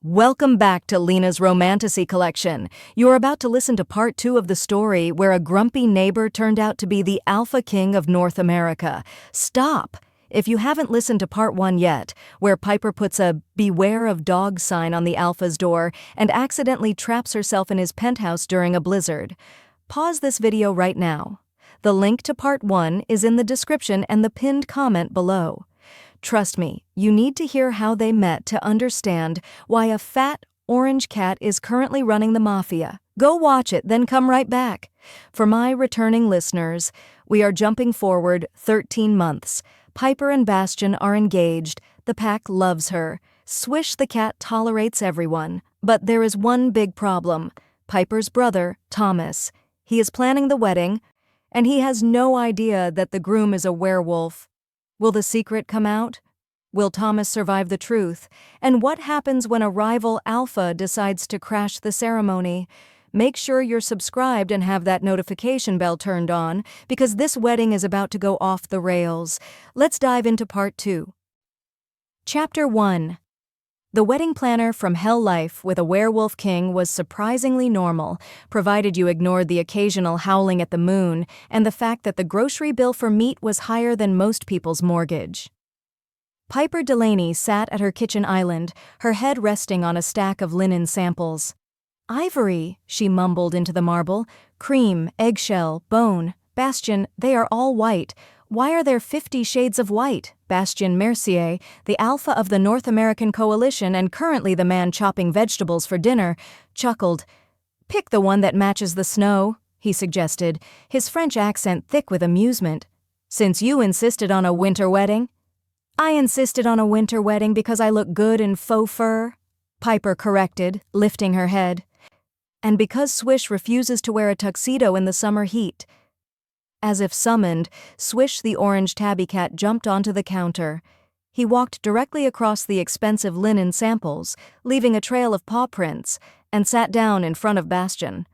Welcome back to Lena's Romantasy collection. You're about to listen to part 2 of the story where a grumpy neighbor turned out to be the Alpha King of North America. Stop! If you haven't listened to part 1 yet, where Piper puts a "Beware of Dog" sign on the Alpha's door and accidentally traps herself in his penthouse during a blizzard, pause this video right now. The link to part 1 is in the description and the pinned comment below. Trust me, you need to hear how they met to understand why a fat, orange cat is currently running the mafia. Go watch it, then come right back. For my returning listeners, we are jumping forward 13 months. Piper and Bastien are engaged. The pack loves her. Swish the cat tolerates everyone. But there is one big problem. Piper's brother, Thomas. He is planning the wedding, and he has no idea that the groom is a werewolf. Will the secret come out? Will Thomas survive the truth? And what happens when a rival alpha decides to crash the ceremony? Make sure you're subscribed and have that notification bell turned on, because this wedding is about to go off the rails. Let's dive into part 2. Chapter 1. The wedding planner from Hell Life with a Werewolf King was surprisingly normal, provided you ignored the occasional howling at the moon and the fact that the grocery bill for meat was higher than most people's mortgage. Piper Delaney sat at her kitchen island, her head resting on a stack of linen samples. "Ivory," she mumbled into the marble, "cream, eggshell, bone. Bastien, they are all white. Why are there 50 shades of white?" Bastien Mercier, the alpha of the North American Coalition and currently the man chopping vegetables for dinner, chuckled. "Pick the one that matches the snow," he suggested, his French accent thick with amusement. "Since you insisted on a winter wedding." "I insisted on a winter wedding because I look good in faux fur," Piper corrected, lifting her head. "And because Swish refuses to wear a tuxedo in the summer heat." As if summoned, Swish the orange tabby cat jumped onto the counter. He walked directly across the expensive linen samples, leaving a trail of paw prints, and sat down in front of Bastien.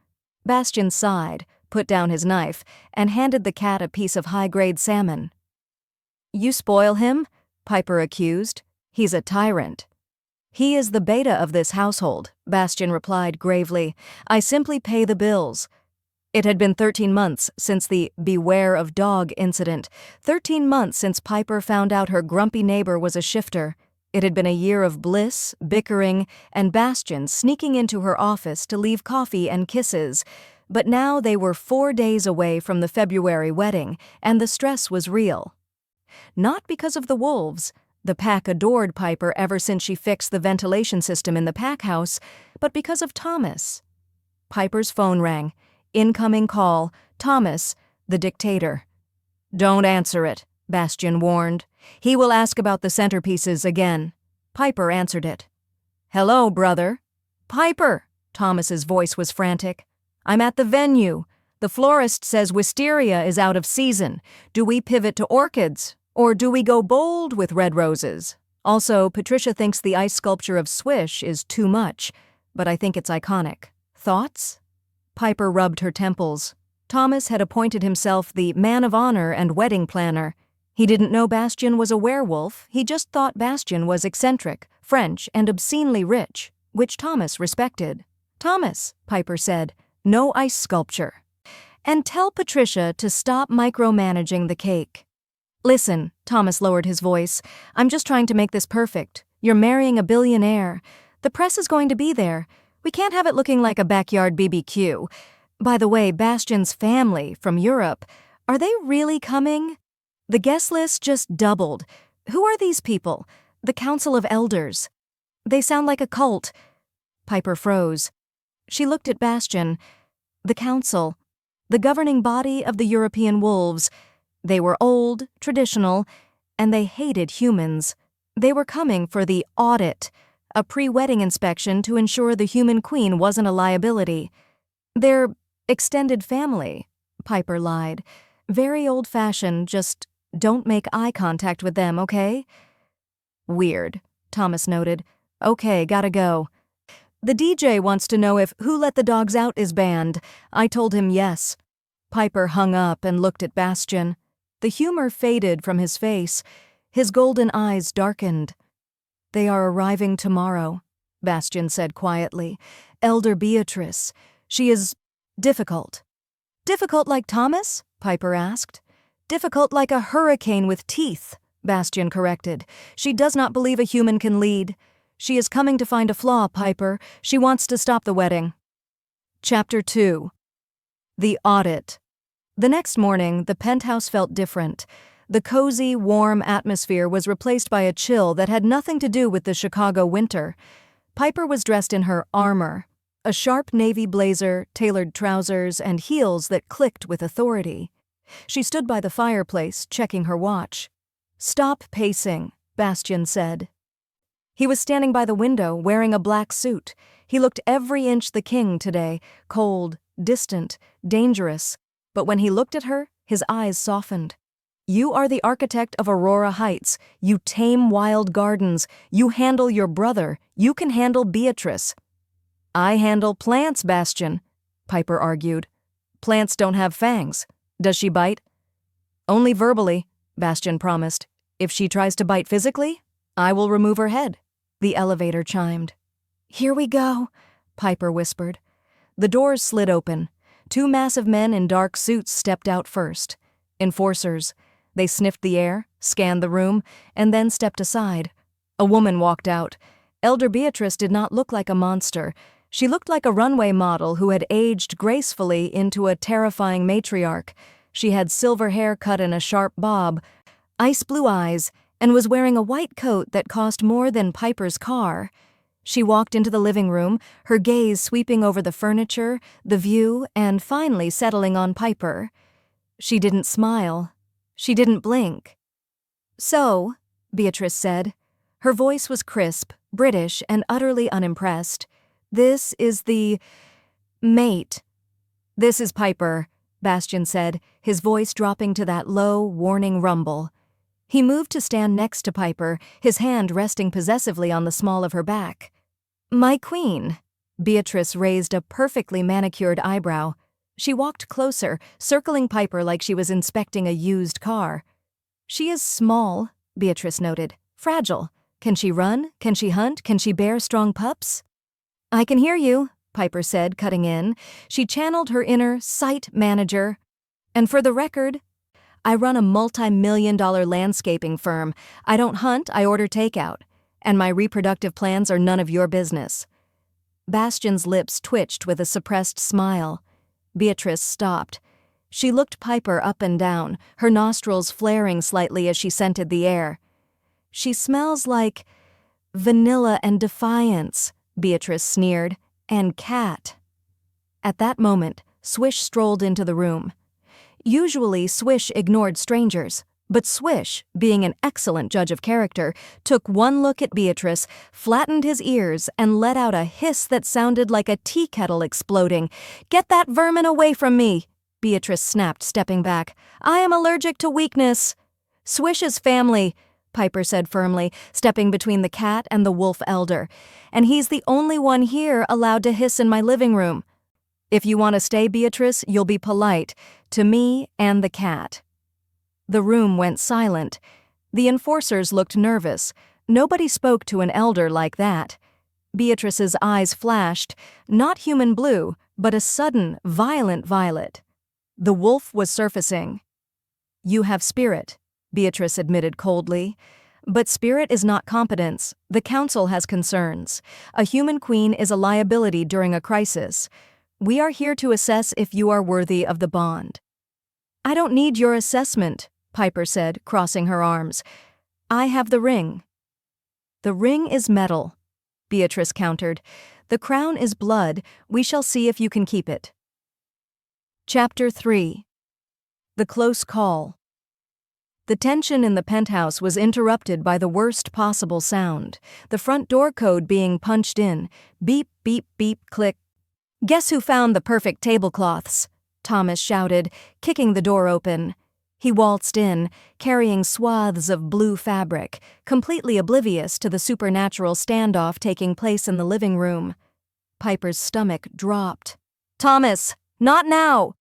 Bastien sighed, put down his knife, and handed the cat a piece of high-grade salmon. "You spoil him?" Piper accused. "He's a tyrant." "He is the beta of this household," Bastien replied gravely. "I simply pay the bills." It had been 13 months since the "Beware of Dog" incident, 13 months since Piper found out her grumpy neighbor was a shifter. It had been a year of bliss, bickering, and Bastien sneaking into her office to leave coffee and kisses. But now they were 4 days away from the February wedding, and the stress was real. Not because of the wolves. The pack adored Piper ever since she fixed the ventilation system in the pack house, but because of Thomas. Piper's phone rang. Incoming call. Thomas, the dictator. "Don't answer it," Bastien warned. "He will ask about the centerpieces again." Piper answered it. "Hello, brother." "Piper!" Thomas's voice was frantic. "I'm at the venue. The florist says wisteria is out of season. Do we pivot to orchids? Or do we go bold with red roses? Also, Patricia thinks the ice sculpture of Swish is too much, but I think it's iconic. Thoughts?" Piper rubbed her temples. Thomas had appointed himself the man of honor and wedding planner. He didn't know Bastien was a werewolf, he just thought Bastien was eccentric, French, and obscenely rich, which Thomas respected. "Thomas," Piper said, "no ice sculpture. And tell Patricia to stop micromanaging the cake." "Listen," Thomas lowered his voice, "I'm just trying to make this perfect. You're marrying a billionaire. The press is going to be there. We can't have it looking like a backyard BBQ. By the way, Bastien's family from Europe, are they really coming? The guest list just doubled. Who are these people? The Council of Elders. They sound like a cult." Piper froze. She looked at Bastien. The council. The governing body of the European wolves. They were old, traditional, and they hated humans. They were coming for the Audit, a pre-wedding inspection to ensure the human queen wasn't a liability. "They're extended family," Piper lied. "Very old-fashioned, just don't make eye contact with them, okay?" "Weird," Thomas noted. "Okay, gotta go. The DJ wants to know if Who Let the Dogs Out is banned. I told him yes." Piper hung up and looked at Bastien. The humor faded from his face. His golden eyes darkened. "They are arriving tomorrow." Bastien said quietly. "Elder Beatrice. She is difficult." "Difficult like Thomas?" Piper asked. "Difficult like a hurricane with teeth," Bastien corrected. "She does not believe a human can lead. She is coming to find a flaw, Piper. She wants to stop the wedding." Chapter 2. The Audit. The next morning, the penthouse felt different. The cozy, warm atmosphere was replaced by a chill that had nothing to do with the Chicago winter. Piper was dressed in her armor, a sharp navy blazer, tailored trousers, and heels that clicked with authority. She stood by the fireplace, checking her watch. "Stop pacing," Bastien said. He was standing by the window, wearing a black suit. He looked every inch the king today, cold, distant, dangerous. But when he looked at her, his eyes softened. "You are the architect of Aurora Heights. You tame wild gardens. You handle your brother. You can handle Beatrice." "I handle plants, Bastien," Piper argued. "Plants don't have fangs. Does she bite?" "Only verbally," Bastien promised. "If she tries to bite physically, I will remove her head." The elevator chimed. "Here we go," Piper whispered. The doors slid open. 2 massive men in dark suits stepped out first. Enforcers. They sniffed the air, scanned the room, and then stepped aside. A woman walked out. Elder Beatrice did not look like a monster. She looked like a runway model who had aged gracefully into a terrifying matriarch. She had silver hair cut in a sharp bob, ice blue eyes, and was wearing a white coat that cost more than Piper's car. She walked into the living room, her gaze sweeping over the furniture, the view, and finally settling on Piper. She didn't smile. She didn't blink. "So," Beatrice said. Her voice was crisp, British, and utterly unimpressed. "This is the mate." "This is Piper," Bastien said, his voice dropping to that low, warning rumble. He moved to stand next to Piper, his hand resting possessively on the small of her back. "My queen." Beatrice raised a perfectly manicured eyebrow. She walked closer, circling Piper like she was inspecting a used car. "She is small," Beatrice noted. "Fragile. Can she run? Can she hunt? Can she bear strong pups?" "I can hear you," Piper said, cutting in. She channeled her inner site manager. "And for the record, I run a multi-million-dollar landscaping firm. I don't hunt, I order takeout. And my reproductive plans are none of your business." Bastien's lips twitched with a suppressed smile. Beatrice stopped. She looked Piper up and down, her nostrils flaring slightly as she scented the air. "She smells like vanilla and defiance," Beatrice sneered, "and cat." At that moment, Swish strolled into the room. Usually, Swish ignored strangers, but Swish, being an excellent judge of character, took one look at Beatrice, flattened his ears, and let out a hiss that sounded like a tea kettle exploding. "Get that vermin away from me!" Beatrice snapped, stepping back. "I am allergic to weakness." "Swish's family," Piper said firmly, stepping between the cat and the wolf elder. "And he's the only one here allowed to hiss in my living room. If you want to stay, Beatrice, you'll be polite, to me and the cat." The room went silent. The enforcers looked nervous. Nobody spoke to an elder like that. Beatrice's eyes flashed, not human blue, but a sudden, violent violet. The wolf was surfacing. "You have spirit," Beatrice admitted coldly. "But spirit is not competence. The council has concerns. A human queen is a liability during a crisis. We are here to assess if you are worthy of the bond." "I don't need your assessment," Piper said, crossing her arms. "I have the ring." "The ring is metal," Beatrice countered. "The crown is blood. We shall see if you can keep it." Chapter 3. The Close Call. The tension in the penthouse was interrupted by the worst possible sound, the front door code being punched in. Beep, beep, beep, click. "Guess who found the perfect tablecloths?" Thomas shouted, kicking the door open. He waltzed in, carrying swaths of blue fabric, completely oblivious to the supernatural standoff taking place in the living room. Piper's stomach dropped. "Thomas, not now!"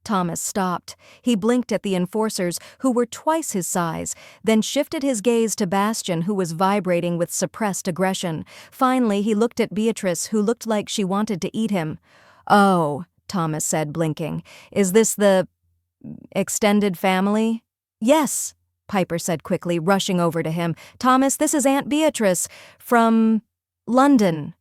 Thomas stopped. He blinked at the enforcers, who were twice his size, then shifted his gaze to Bastien, who was vibrating with suppressed aggression. Finally, he looked at Beatrice, who looked like she wanted to eat him. "Oh," Thomas said, blinking. "Is this the extended family?" "Yes," Piper said quickly, rushing over to him. "Thomas, this is Aunt Beatrice from London."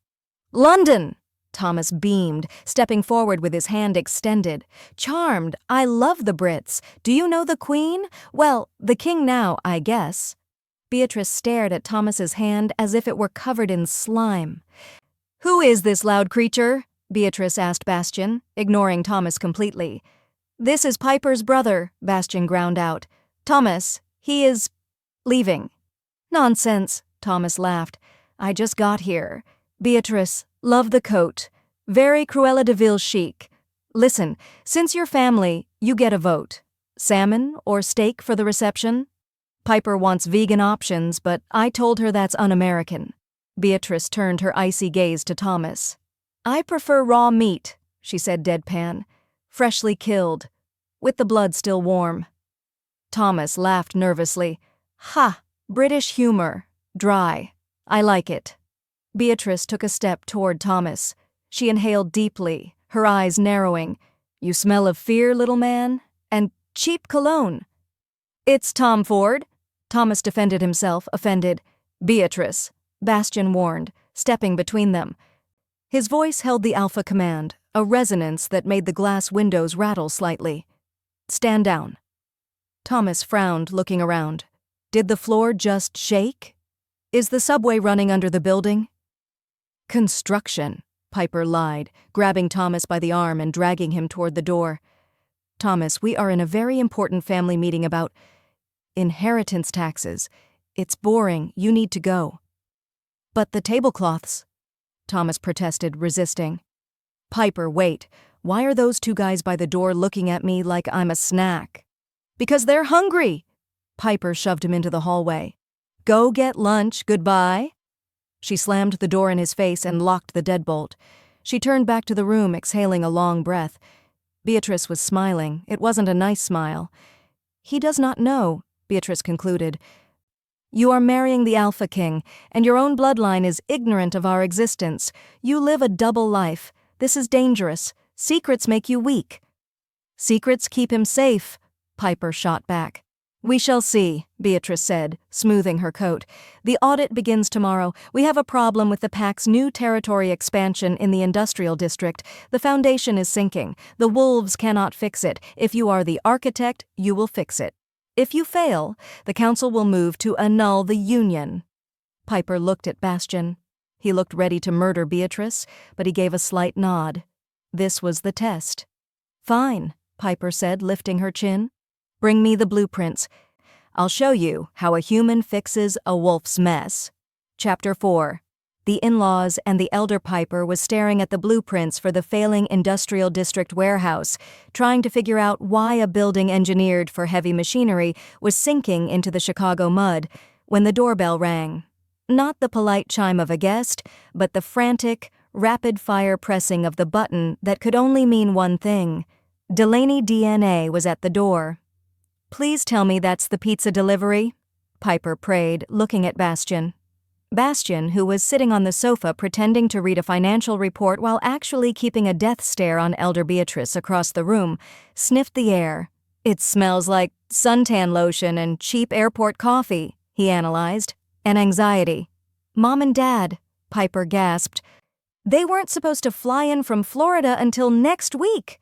"London!" Thomas beamed, stepping forward with his hand extended. "Charmed. I love the Brits. Do you know the Queen? Well, the King now, I guess." Beatrice stared at Thomas's hand as if it were covered in slime. "Who is this loud creature?" Beatrice asked Bastien, ignoring Thomas completely. "This is Piper's brother," Bastien ground out. "Thomas, he is leaving." "Nonsense," Thomas laughed. "I just got here. Beatrice, love the coat. Very Cruella de Vil chic. Listen, since you're family, you get a vote. Salmon or steak for the reception?" Piper wants vegan options, but I told her that's un-American. Beatrice turned her icy gaze to Thomas. "I prefer raw meat," she said deadpan. "Freshly killed, with the blood still warm." Thomas laughed nervously. "Ha! British humor. Dry. I like it." Beatrice took a step toward Thomas. She inhaled deeply, her eyes narrowing. "You smell of fear, little man? And cheap cologne." "It's Tom Ford." Thomas defended himself, offended. "Beatrice," Bastien warned, stepping between them. His voice held the alpha command, a resonance that made the glass windows rattle slightly. "Stand down." Thomas frowned, looking around. Did the floor just shake? Is the subway running under the building? "Construction," Piper lied, grabbing Thomas by the arm and dragging him toward the door. "Thomas, we are in a very important family meeting about inheritance taxes. It's boring. You need to go." "But the tablecloths," Thomas protested, resisting. "Piper, wait. Why are those two guys by the door looking at me like I'm a snack?" "Because they're hungry." Piper shoved him into the hallway. "Go get lunch. Goodbye." She slammed the door in his face and locked the deadbolt. She turned back to the room, exhaling a long breath. Beatrice was smiling. It wasn't a nice smile. "He does not know," Beatrice concluded. "You are marrying the Alpha King, and your own bloodline is ignorant of our existence. You live a double life. This is dangerous. Secrets make you weak." "Secrets keep him safe," Piper shot back. "We shall see," Beatrice said, smoothing her coat. "The audit begins tomorrow. We have a problem with the PAC's new territory expansion in the industrial district. The foundation is sinking. The wolves cannot fix it. If you are the architect, you will fix it. If you fail, the council will move to annul the union." Piper looked at Bastien. He looked ready to murder Beatrice, but he gave a slight nod. This was the test. "Fine," Piper said, lifting her chin. "Bring me the blueprints. I'll show you how a human fixes a wolf's mess." Chapter 4. The in-laws and the elder Piper was staring at the blueprints for the failing industrial district warehouse, trying to figure out why a building engineered for heavy machinery was sinking into the Chicago mud, when the doorbell rang. Not the polite chime of a guest, but the frantic, rapid-fire pressing of the button that could only mean one thing. Delaney DNA was at the door. "Please tell me that's the pizza delivery," Piper prayed, looking at Bastien. Bastien, who was sitting on the sofa pretending to read a financial report while actually keeping a death stare on elder Beatrice across the room, sniffed the air. "It smells like suntan lotion and cheap airport coffee," he analyzed. "And anxiety." "Mom and Dad," Piper gasped. "They weren't supposed to fly in from Florida until next week."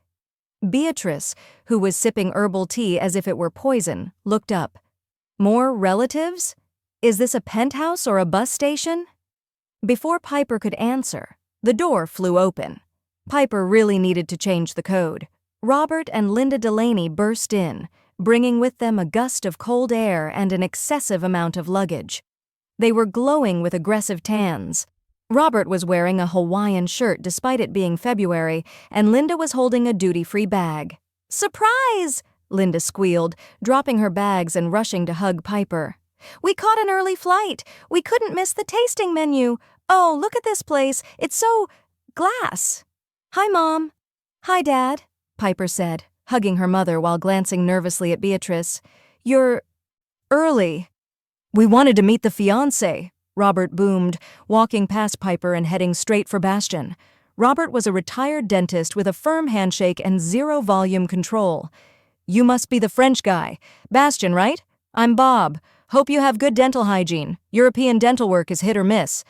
Beatrice, who was sipping herbal tea as if it were poison, looked up. "More relatives? Is this a penthouse or a bus station?" Before Piper could answer, the door flew open. Piper really needed to change the code. Robert and Linda Delaney burst in, bringing with them a gust of cold air and an excessive amount of luggage. They were glowing with aggressive tans. Robert was wearing a Hawaiian shirt despite it being February, and Linda was holding a duty-free bag. "Surprise!" Linda squealed, dropping her bags and rushing to hug Piper. "We caught an early flight. We couldn't miss the tasting menu. Oh, look at this place. It's so glass." "Hi, Mom." "Hi, Dad," Piper said, hugging her mother while glancing nervously at Beatrice. "You're early." "We wanted to meet the fiancé," Robert boomed, walking past Piper and heading straight for Bastien. Robert was a retired dentist with a firm handshake and zero volume control. "You must be the French guy. Bastien, right? I'm Bob. Hope you have good dental hygiene. European dental work is hit or miss."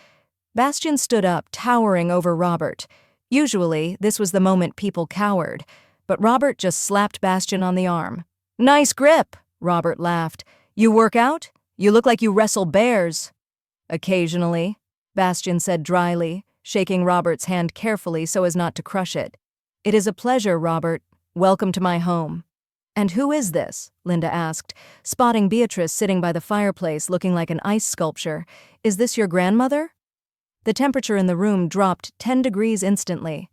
Bastien stood up, towering over Robert. Usually, this was the moment people cowered, but Robert just slapped Bastien on the arm. "Nice grip," Robert laughed. "You work out? You look like you wrestle bears." "Occasionally," Bastien said dryly, shaking Robert's hand carefully so as not to crush it. "It is a pleasure, Robert. Welcome to my home." "And who is this?" Linda asked, spotting Beatrice sitting by the fireplace looking like an ice sculpture. "Is this your grandmother?" The temperature in the room dropped 10 degrees instantly.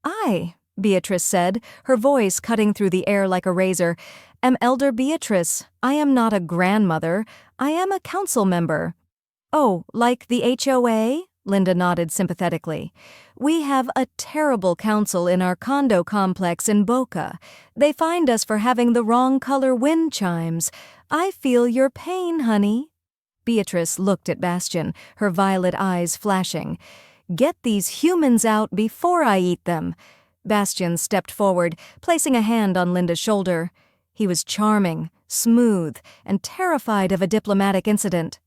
"I," Beatrice said, her voice cutting through the air like a razor, "am Elder Beatrice. I am not a grandmother. I am a council member." "Oh, like the HOA?" Linda nodded sympathetically. "We have a terrible council in our condo complex in Boca. They fined us for having the wrong color wind chimes. I feel your pain, honey." Beatrice looked at Bastien, her violet eyes flashing. "Get these humans out before I eat them." Bastien stepped forward, placing a hand on Linda's shoulder. He was charming, smooth, and terrified of a diplomatic incident.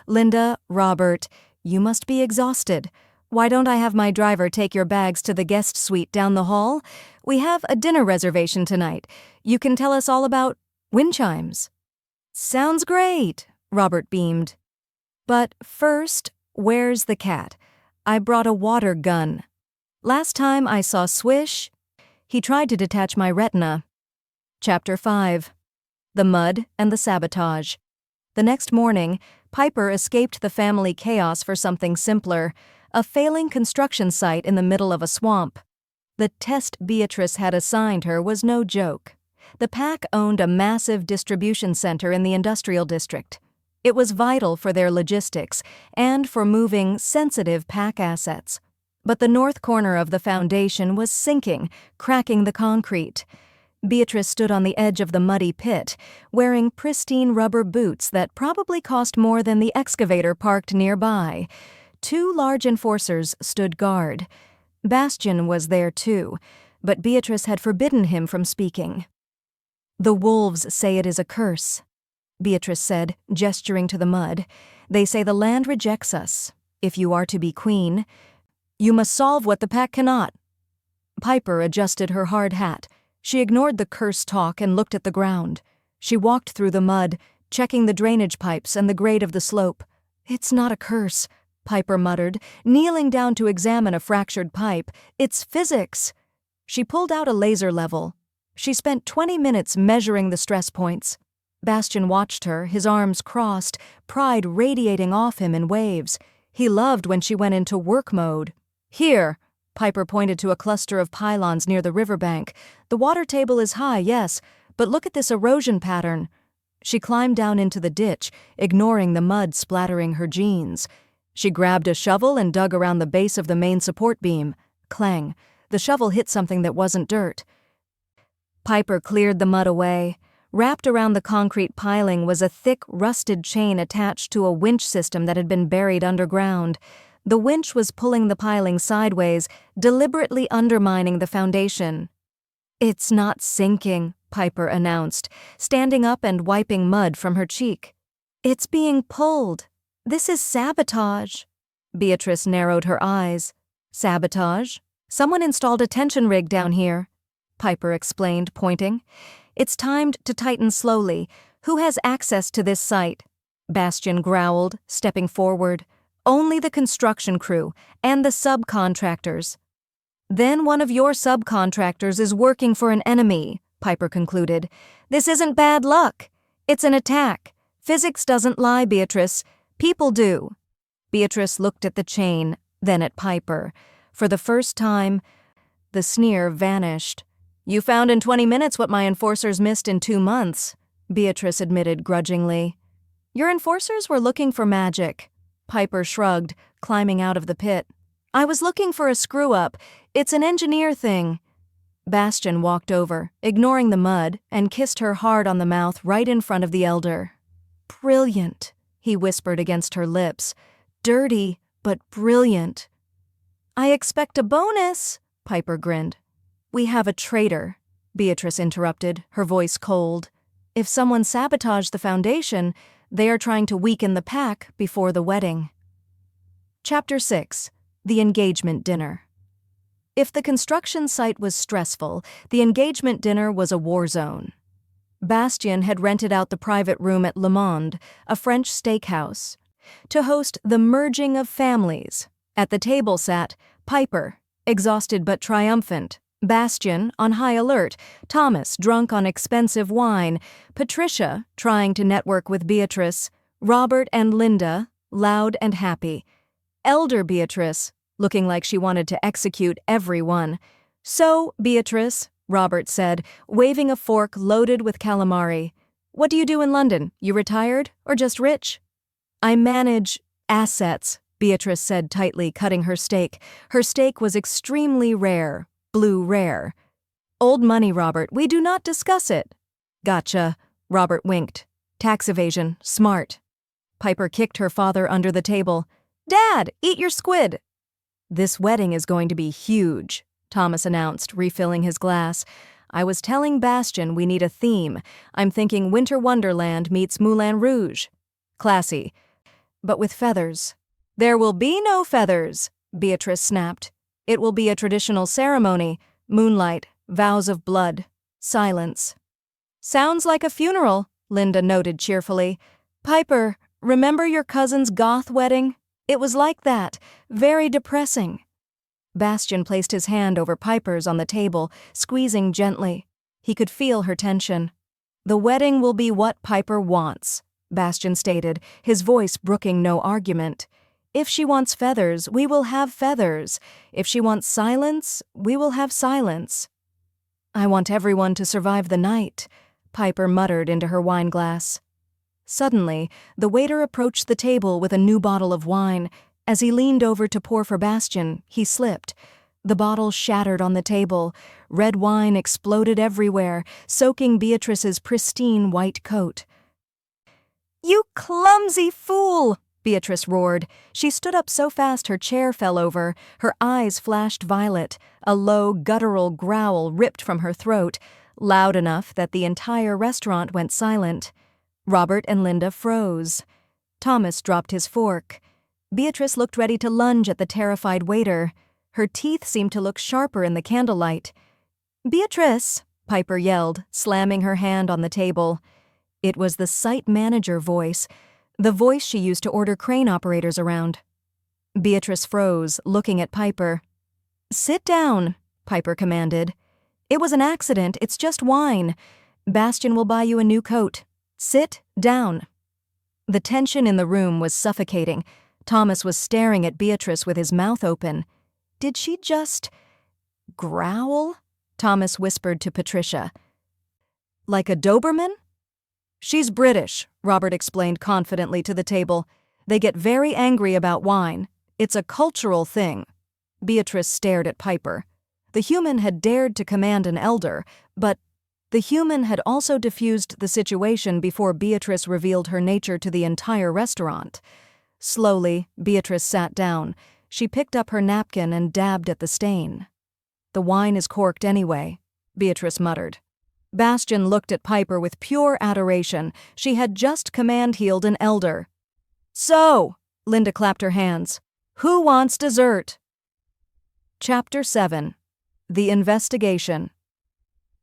"Linda, Robert, you must be exhausted. Why don't I have my driver take your bags to the guest suite down the hall? We have a dinner reservation tonight. You can tell us all about wind chimes." "Sounds great," Robert beamed. "But first, where's the cat? I brought a water gun. Last time I saw Swish, he tried to detach my retina." Chapter 5. The Mud and the Sabotage. The next morning, Piper escaped the family chaos for something simpler, a failing construction site in the middle of a swamp. The test Beatrice had assigned her was no joke. The pack owned a massive distribution center in the industrial district. It was vital for their logistics and for moving sensitive pack assets. But the north corner of the foundation was sinking, cracking the concrete. Beatrice stood on the edge of the muddy pit, wearing pristine rubber boots that probably cost more than the excavator parked nearby. 2 large enforcers stood guard. Bastien was there too, but Beatrice had forbidden him from speaking. "The wolves say it is a curse," Beatrice said, gesturing to the mud. "They say the land rejects us. If you are to be queen, you must solve what the pack cannot." Piper adjusted her hard hat. She ignored the curse talk and looked at the ground. She walked through the mud, checking the drainage pipes and the grade of the slope. "It's not a curse," Piper muttered, kneeling down to examine a fractured pipe. "It's physics." She pulled out a laser level. She spent 20 minutes measuring the stress points. Bastien watched her, his arms crossed, pride radiating off him in waves. He loved when she went into work mode. "Here," Piper pointed to a cluster of pylons near the riverbank. "The water table is high, yes, but look at this erosion pattern." She climbed down into the ditch, ignoring the mud splattering her jeans. She grabbed a shovel and dug around the base of the main support beam. Clang. The shovel hit something that wasn't dirt. Piper cleared the mud away. Wrapped around the concrete piling was a thick, rusted chain attached to a winch system that had been buried underground. The winch was pulling the piling sideways, deliberately undermining the foundation. "It's not sinking," Piper announced, standing up and wiping mud from her cheek. "It's being pulled. This is sabotage." Beatrice narrowed her eyes. "Sabotage? Someone installed a tension rig down here," Piper explained, pointing. "It's timed to tighten slowly. Who has access to this site?" Bastien growled, stepping forward. "Only the construction crew and the subcontractors." "Then one of your subcontractors is working for an enemy," Piper concluded. "This isn't bad luck. It's an attack. Physics doesn't lie, Beatrice. People do." Beatrice looked at the chain, then at Piper. For the first time, the sneer vanished. "You found in 20 minutes what my enforcers missed in 2 months," Beatrice admitted grudgingly. "Your enforcers were looking for magic." Piper shrugged, climbing out of the pit. "I was looking for a screw-up. It's an engineer thing." Bastien walked over, ignoring the mud, and kissed her hard on the mouth right in front of the elder. "Brilliant," he whispered against her lips. "Dirty, but brilliant." "I expect a bonus," Piper grinned. "We have a traitor," Beatrice interrupted, her voice cold. "If someone sabotaged the foundation, they are trying to weaken the pack before the wedding." Chapter 6. The Engagement Dinner. If the construction site was stressful, the engagement dinner was a war zone. Bastien had rented out the private room at Le Monde, a French steakhouse, to host the merging of families. At the table sat Piper, exhausted but triumphant, Bastien, on high alert, Thomas, drunk on expensive wine, Patricia, trying to network with Beatrice, Robert and Linda, loud and happy, elder Beatrice, looking like she wanted to execute everyone. "So, Beatrice," Robert said, waving a fork loaded with calamari, "what do you do in London? You retired, or just rich?" "I manage assets," Beatrice said tightly, cutting her steak. Her steak was extremely rare, blue rare. "Old money, Robert, we do not discuss it." "Gotcha," Robert winked. "Tax evasion, smart." Piper kicked her father under the table. "Dad, eat your squid." "This wedding is going to be huge," Thomas announced, refilling his glass. "I was telling Bastien we need a theme. I'm thinking Winter Wonderland meets Moulin Rouge. Classy, but with feathers." "There will be no feathers," Beatrice snapped. "It will be a traditional ceremony, moonlight, vows of blood, silence." "Sounds like a funeral," Linda noted cheerfully. "Piper, remember your cousin's goth wedding? It was like that, very depressing." Bastien placed his hand over Piper's on the table, squeezing gently. He could feel her tension. "The wedding will be what Piper wants," Bastien stated, his voice brooking no argument. "If she wants feathers, we will have feathers. If she wants silence, we will have silence." "I want everyone to survive the night," Piper muttered into her wineglass. Suddenly, the waiter approached the table with a new bottle of wine. As he leaned over to pour for Bastien, he slipped. The bottle shattered on the table. Red wine exploded everywhere, soaking Beatrice's pristine white coat. "You clumsy fool!" Beatrice roared. She stood up so fast her chair fell over. Her eyes flashed violet. A low, guttural growl ripped from her throat, loud enough that the entire restaurant went silent. Robert and Linda froze. Thomas dropped his fork. Beatrice looked ready to lunge at the terrified waiter. Her teeth seemed to look sharper in the candlelight. "Beatrice!" Piper yelled, slamming her hand on the table. It was the site manager voice, the voice she used to order crane operators around. Beatrice froze, looking at Piper. "Sit down," Piper commanded. "It was an accident, it's just wine. Bastien will buy you a new coat. Sit down." The tension in the room was suffocating. Thomas was staring at Beatrice with his mouth open. Did she just growl? Thomas whispered to Patricia. "Like a Doberman?" "She's British," Robert explained confidently to the table. "They get very angry about wine. It's a cultural thing." Beatrice stared at Piper. The human had dared to command an elder, but the human had also diffused the situation before Beatrice revealed her nature to the entire restaurant. Slowly, Beatrice sat down. She picked up her napkin and dabbed at the stain. "The wine is corked anyway," Beatrice muttered. Bastien looked at Piper with pure adoration. She had just command-healed an elder. "So," Linda clapped her hands, "who wants dessert?" Chapter 7. The Investigation.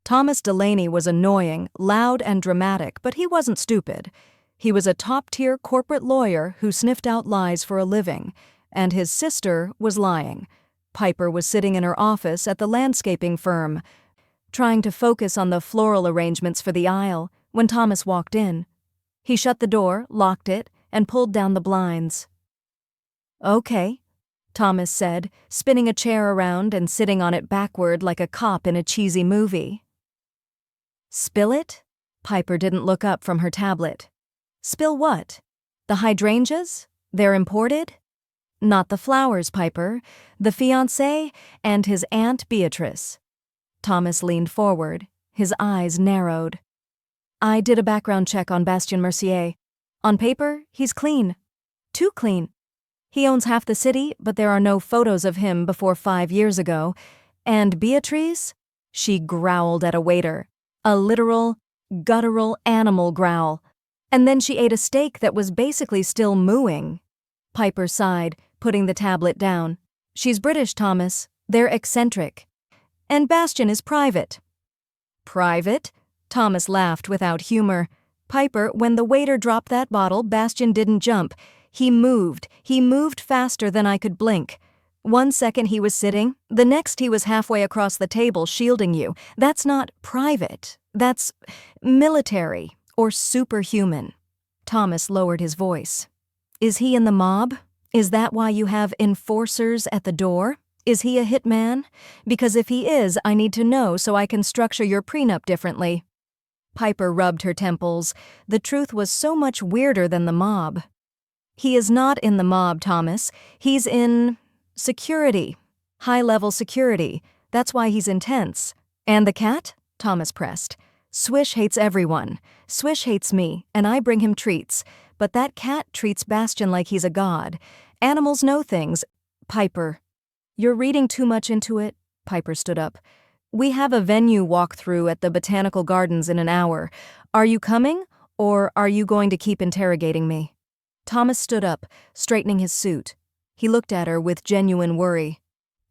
Thomas Delaney was annoying, loud and dramatic, but he wasn't stupid. He was a top-tier corporate lawyer who sniffed out lies for a living, and his sister was lying. Piper was sitting in her office at the landscaping firm, trying to focus on the floral arrangements for the aisle, when Thomas walked in. He shut the door, locked it, and pulled down the blinds. "Okay," Thomas said, spinning a chair around and sitting on it backward like a cop in a cheesy movie. "Spill it?" Piper didn't look up from her tablet. "Spill what? The hydrangeas? They're imported?" "Not the flowers, Piper. The fiancé and his Aunt Beatrice." Thomas leaned forward. His eyes narrowed. I did a background check on Bastien Mercier. On paper, he's clean. Too clean. He owns half the city, but there are no photos of him before 5 years ago. And Beatrice? She growled at a waiter. A literal, guttural animal growl. And then she ate a steak that was basically still mooing. Piper sighed, putting the tablet down. She's British, Thomas. They're eccentric. And Bastien is private. Private? Thomas laughed without humor. Piper, when the waiter dropped that bottle, Bastien didn't jump. He moved. He moved faster than I could blink. 1 second he was sitting, the next he was halfway across the table shielding you. That's not private. That's military or superhuman. Thomas lowered his voice. Is he in the mob? Is that why you have enforcers at the door? Is he a hitman? Because if he is, I need to know so I can structure your prenup differently. Piper rubbed her temples. The truth was so much weirder than the mob. He is not in the mob, Thomas. He's in security. High-level security. That's why he's intense. And the cat? Thomas pressed. Swish hates everyone. Swish hates me, and I bring him treats. But that cat treats Bastien like he's a god. Animals know things. Piper. You're reading too much into it. Piper stood up. We have a venue walkthrough at the Botanical Gardens in an hour. Are you coming, or are you going to keep interrogating me? Thomas stood up, straightening his suit. He looked at her with genuine worry.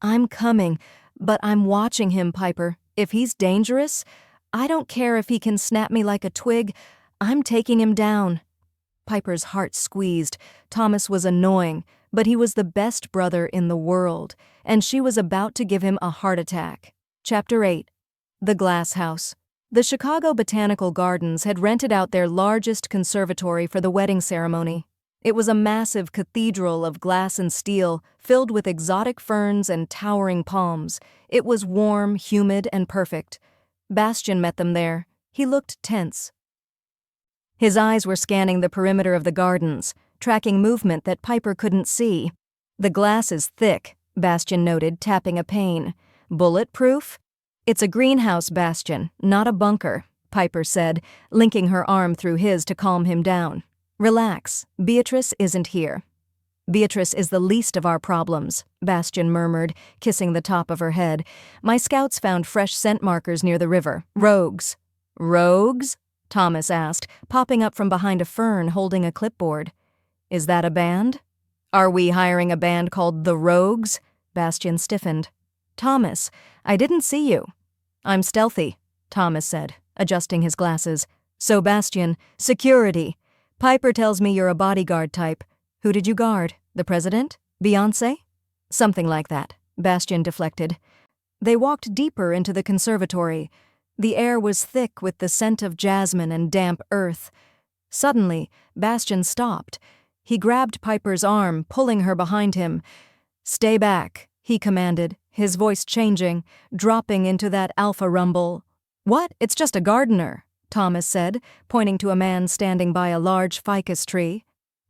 I'm coming, but I'm watching him, Piper. If he's dangerous, I don't care if he can snap me like a twig. I'm taking him down. Piper's heart squeezed. Thomas was annoying, but he was the best brother in the world, and she was about to give him a heart attack. Chapter 8. The Glass House. The Chicago Botanical Gardens had rented out their largest conservatory for the wedding ceremony. It was a massive cathedral of glass and steel, filled with exotic ferns and towering palms. It was warm, humid, and perfect. Bastien met them there. He looked tense. His eyes were scanning the perimeter of the gardens, tracking movement that Piper couldn't see. The glass is thick, Bastien noted, tapping a pane. Bulletproof? It's a greenhouse, Bastien, not a bunker, Piper said, linking her arm through his to calm him down. Relax, Beatrice isn't here. Beatrice is the least of our problems, Bastien murmured, kissing the top of her head. My scouts found fresh scent markers near the river. Rogues. Rogues? Thomas asked, popping up from behind a fern holding a clipboard. Is that a band? Are we hiring a band called the Rogues? Bastien stiffened. Thomas, I didn't see you. I'm stealthy, Thomas said, adjusting his glasses. So Bastien, security. Piper tells me you're a bodyguard type. Who did you guard? The president? Beyoncé? Something like that, Bastien deflected. They walked deeper into the conservatory. The air was thick with the scent of jasmine and damp earth. Suddenly, Bastien stopped. He grabbed Piper's arm, pulling her behind him. Stay back, he commanded, his voice changing, dropping into that alpha rumble. What? It's just a gardener, Thomas said, pointing to a man standing by a large ficus tree.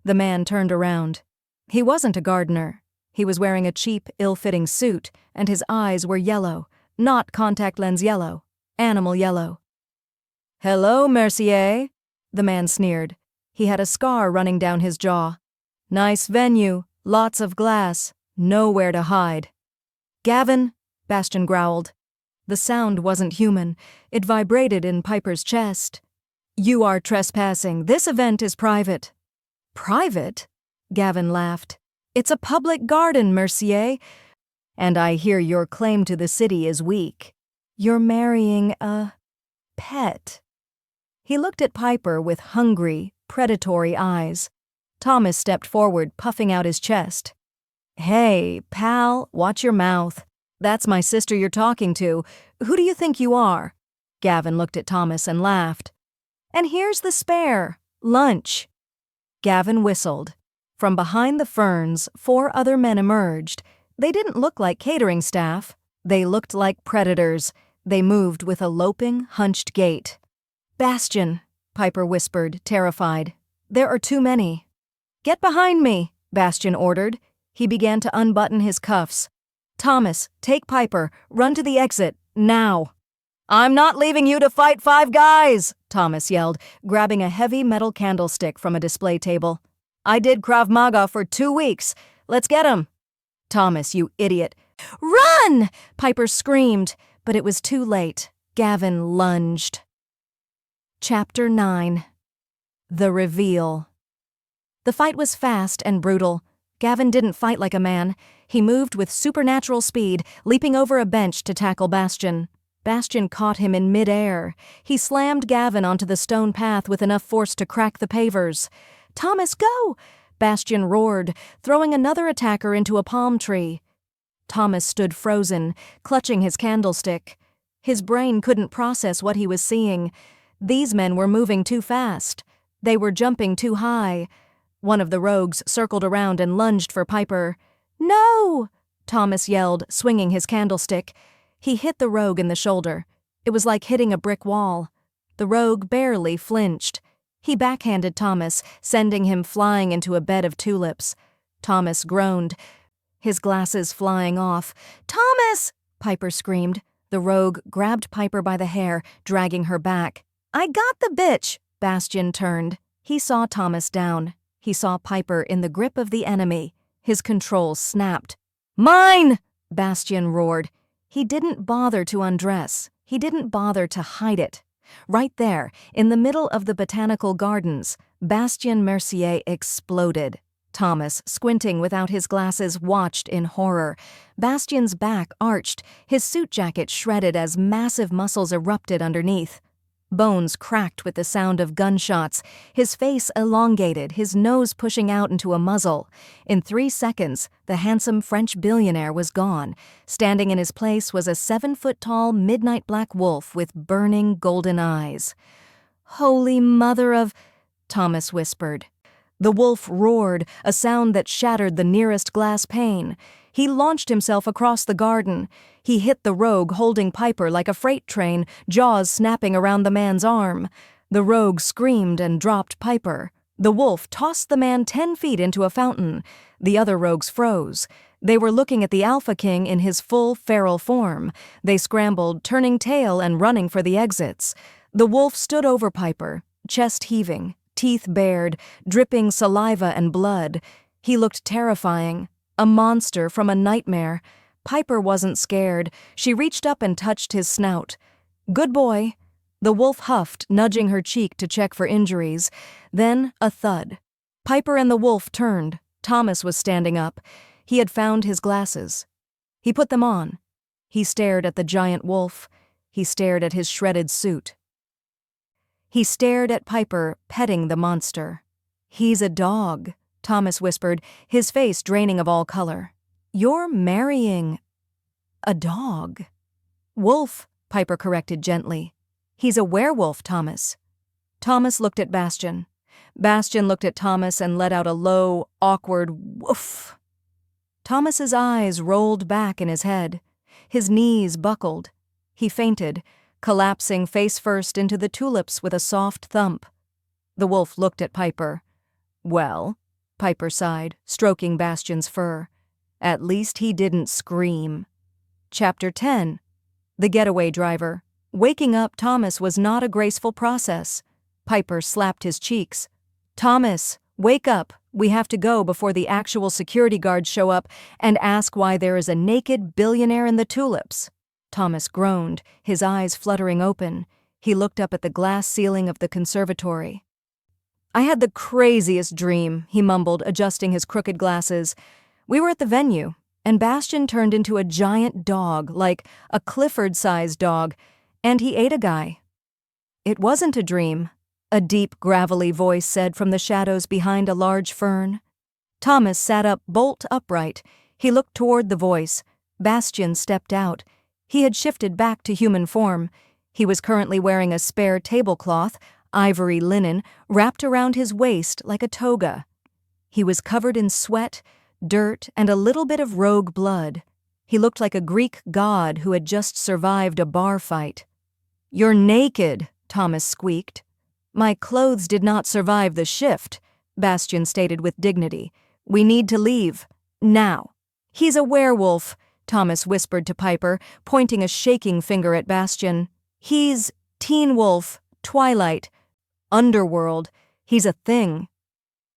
The man turned around. He wasn't a gardener. He was wearing a cheap, ill-fitting suit, and his eyes were yellow, not contact lens yellow, animal yellow. Hello, Mercier, the man sneered. He had a scar running down his jaw. Nice venue, lots of glass, nowhere to hide. Gavin, Bastien growled. The sound wasn't human. It vibrated in Piper's chest. You are trespassing. This event is private. Private? Gavin laughed. It's a public garden, Mercier. And I hear your claim to the city is weak. You're marrying a pet. He looked at Piper with hungry, predatory eyes. Thomas stepped forward, puffing out his chest. Hey, pal, watch your mouth. That's my sister you're talking to. Who do you think you are? Gavin looked at Thomas and laughed. And here's the spare. Lunch. Gavin whistled. From behind the ferns, 4 other men emerged. They didn't look like catering staff. They looked like predators. They moved with a loping, hunched gait. Bastien, Piper whispered, terrified. There are too many. Get behind me, Bastien ordered. He began to unbutton his cuffs. Thomas, take Piper, run to the exit. Now." "I'm not leaving you to fight 5 guys," Thomas yelled, grabbing a heavy metal candlestick from a display table. "I did Krav Maga for 2 weeks. Let's get him." "Thomas, you idiot." "Run!" Piper screamed, but it was too late. Gavin lunged. Chapter 9. The Reveal. The fight was fast and brutal. Gavin didn't fight like a man. He moved with supernatural speed, leaping over a bench to tackle Bastien. Bastien caught him in mid-air. He slammed Gavin onto the stone path with enough force to crack the pavers. "Thomas, go!" Bastien roared, throwing another attacker into a palm tree. Thomas stood frozen, clutching his candlestick. His brain couldn't process what he was seeing. These men were moving too fast. They were jumping too high. One of the rogues circled around and lunged for Piper. "No!" Thomas yelled, swinging his candlestick. He hit the rogue in the shoulder. It was like hitting a brick wall. The rogue barely flinched. He backhanded Thomas, sending him flying into a bed of tulips. Thomas groaned, his glasses flying off. "Thomas!" Piper screamed. The rogue grabbed Piper by the hair, dragging her back. "I got the bitch!" Bastien turned. He saw Thomas down. He saw Piper in the grip of the enemy. His controls snapped. "Mine!" Bastien roared. He didn't bother to undress. He didn't bother to hide it. Right there, in the middle of the botanical gardens, Bastien Mercier exploded. Thomas, squinting without his glasses, watched in horror. Bastien's back arched, his suit jacket shredded as massive muscles erupted underneath. Bones cracked with the sound of gunshots, his face elongated, his nose pushing out into a muzzle. In 3 seconds, the handsome French billionaire was gone. Standing in his place was a 7-foot-tall midnight black wolf with burning golden eyes. "Holy mother of—" Thomas whispered. The wolf roared, a sound that shattered the nearest glass pane. He launched himself across the garden. He hit the rogue holding Piper like a freight train, jaws snapping around the man's arm. The rogue screamed and dropped Piper. The wolf tossed the man 10 feet into a fountain. The other rogues froze. They were looking at the Alpha King in his full feral form. They scrambled, turning tail and running for the exits. The wolf stood over Piper, chest heaving, teeth bared, dripping saliva and blood. He looked terrifying. A monster from a nightmare. Piper wasn't scared. She reached up and touched his snout. "Good boy." The wolf huffed, nudging her cheek to check for injuries. Then a thud. Piper and the wolf turned. Thomas was standing up. He had found his glasses. He put them on. He stared at the giant wolf. He stared at his shredded suit. He stared at Piper, petting the monster. "He's a dog," Thomas whispered, his face draining of all color. "You're marrying a dog." "Wolf," Piper corrected gently. "He's a werewolf, Thomas." Thomas looked at Bastien. Bastien looked at Thomas and let out a low, awkward woof. Thomas's eyes rolled back in his head. His knees buckled. He fainted, collapsing face first into the tulips with a soft thump. The wolf looked at Piper. "Well," Piper sighed, stroking Bastien's fur. "At least he didn't scream." Chapter 10. The Getaway Driver. Waking up Thomas was not a graceful process. Piper slapped his cheeks. "Thomas, wake up. We have to go before the actual security guards show up and ask why there is a naked billionaire in the tulips." Thomas groaned, his eyes fluttering open. He looked up at the glass ceiling of the conservatory. "I had the craziest dream," he mumbled, adjusting his crooked glasses. "We were at the venue, and Bastien turned into a giant dog, like a Clifford-sized dog, and he ate a guy." "It wasn't a dream," a deep, gravelly voice said from the shadows behind a large fern. Thomas sat up bolt upright. He looked toward the voice. Bastien stepped out. He had shifted back to human form. He was currently wearing a spare tablecloth, ivory linen, wrapped around his waist like a toga. He was covered in sweat, dirt, and a little bit of rogue blood. He looked like a Greek god who had just survived a bar fight. "You're naked," Thomas squeaked. "My clothes did not survive the shift," Bastien stated with dignity. "We need to leave. Now." "He's a werewolf," Thomas whispered to Piper, pointing a shaking finger at Bastien. "He's Teen Wolf, Twilight, Underworld. He's a thing."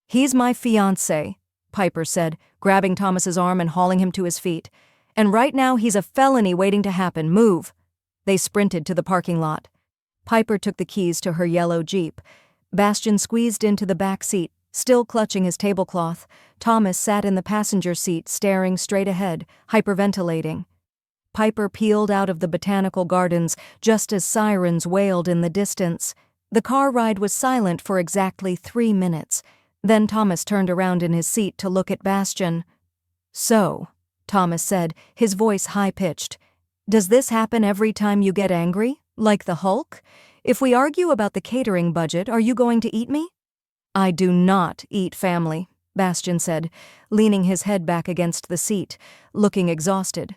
"He's my fiancé," Piper said, grabbing Thomas's arm and hauling him to his feet. "And right now he's a felony waiting to happen. Move." They sprinted to the parking lot. Piper took the keys to her yellow Jeep. Bastien squeezed into the back seat, still clutching his tablecloth. Thomas sat in the passenger seat, staring straight ahead, hyperventilating. Piper peeled out of the botanical gardens just as sirens wailed in the distance. The car ride was silent for exactly 3 minutes. Then Thomas turned around in his seat to look at Bastien. "So," Thomas said, his voice high-pitched, "does this happen every time you get angry? Like the Hulk? If we argue about the catering budget, are you going to eat me?" "I do not eat family," Bastien said, leaning his head back against the seat, looking exhausted.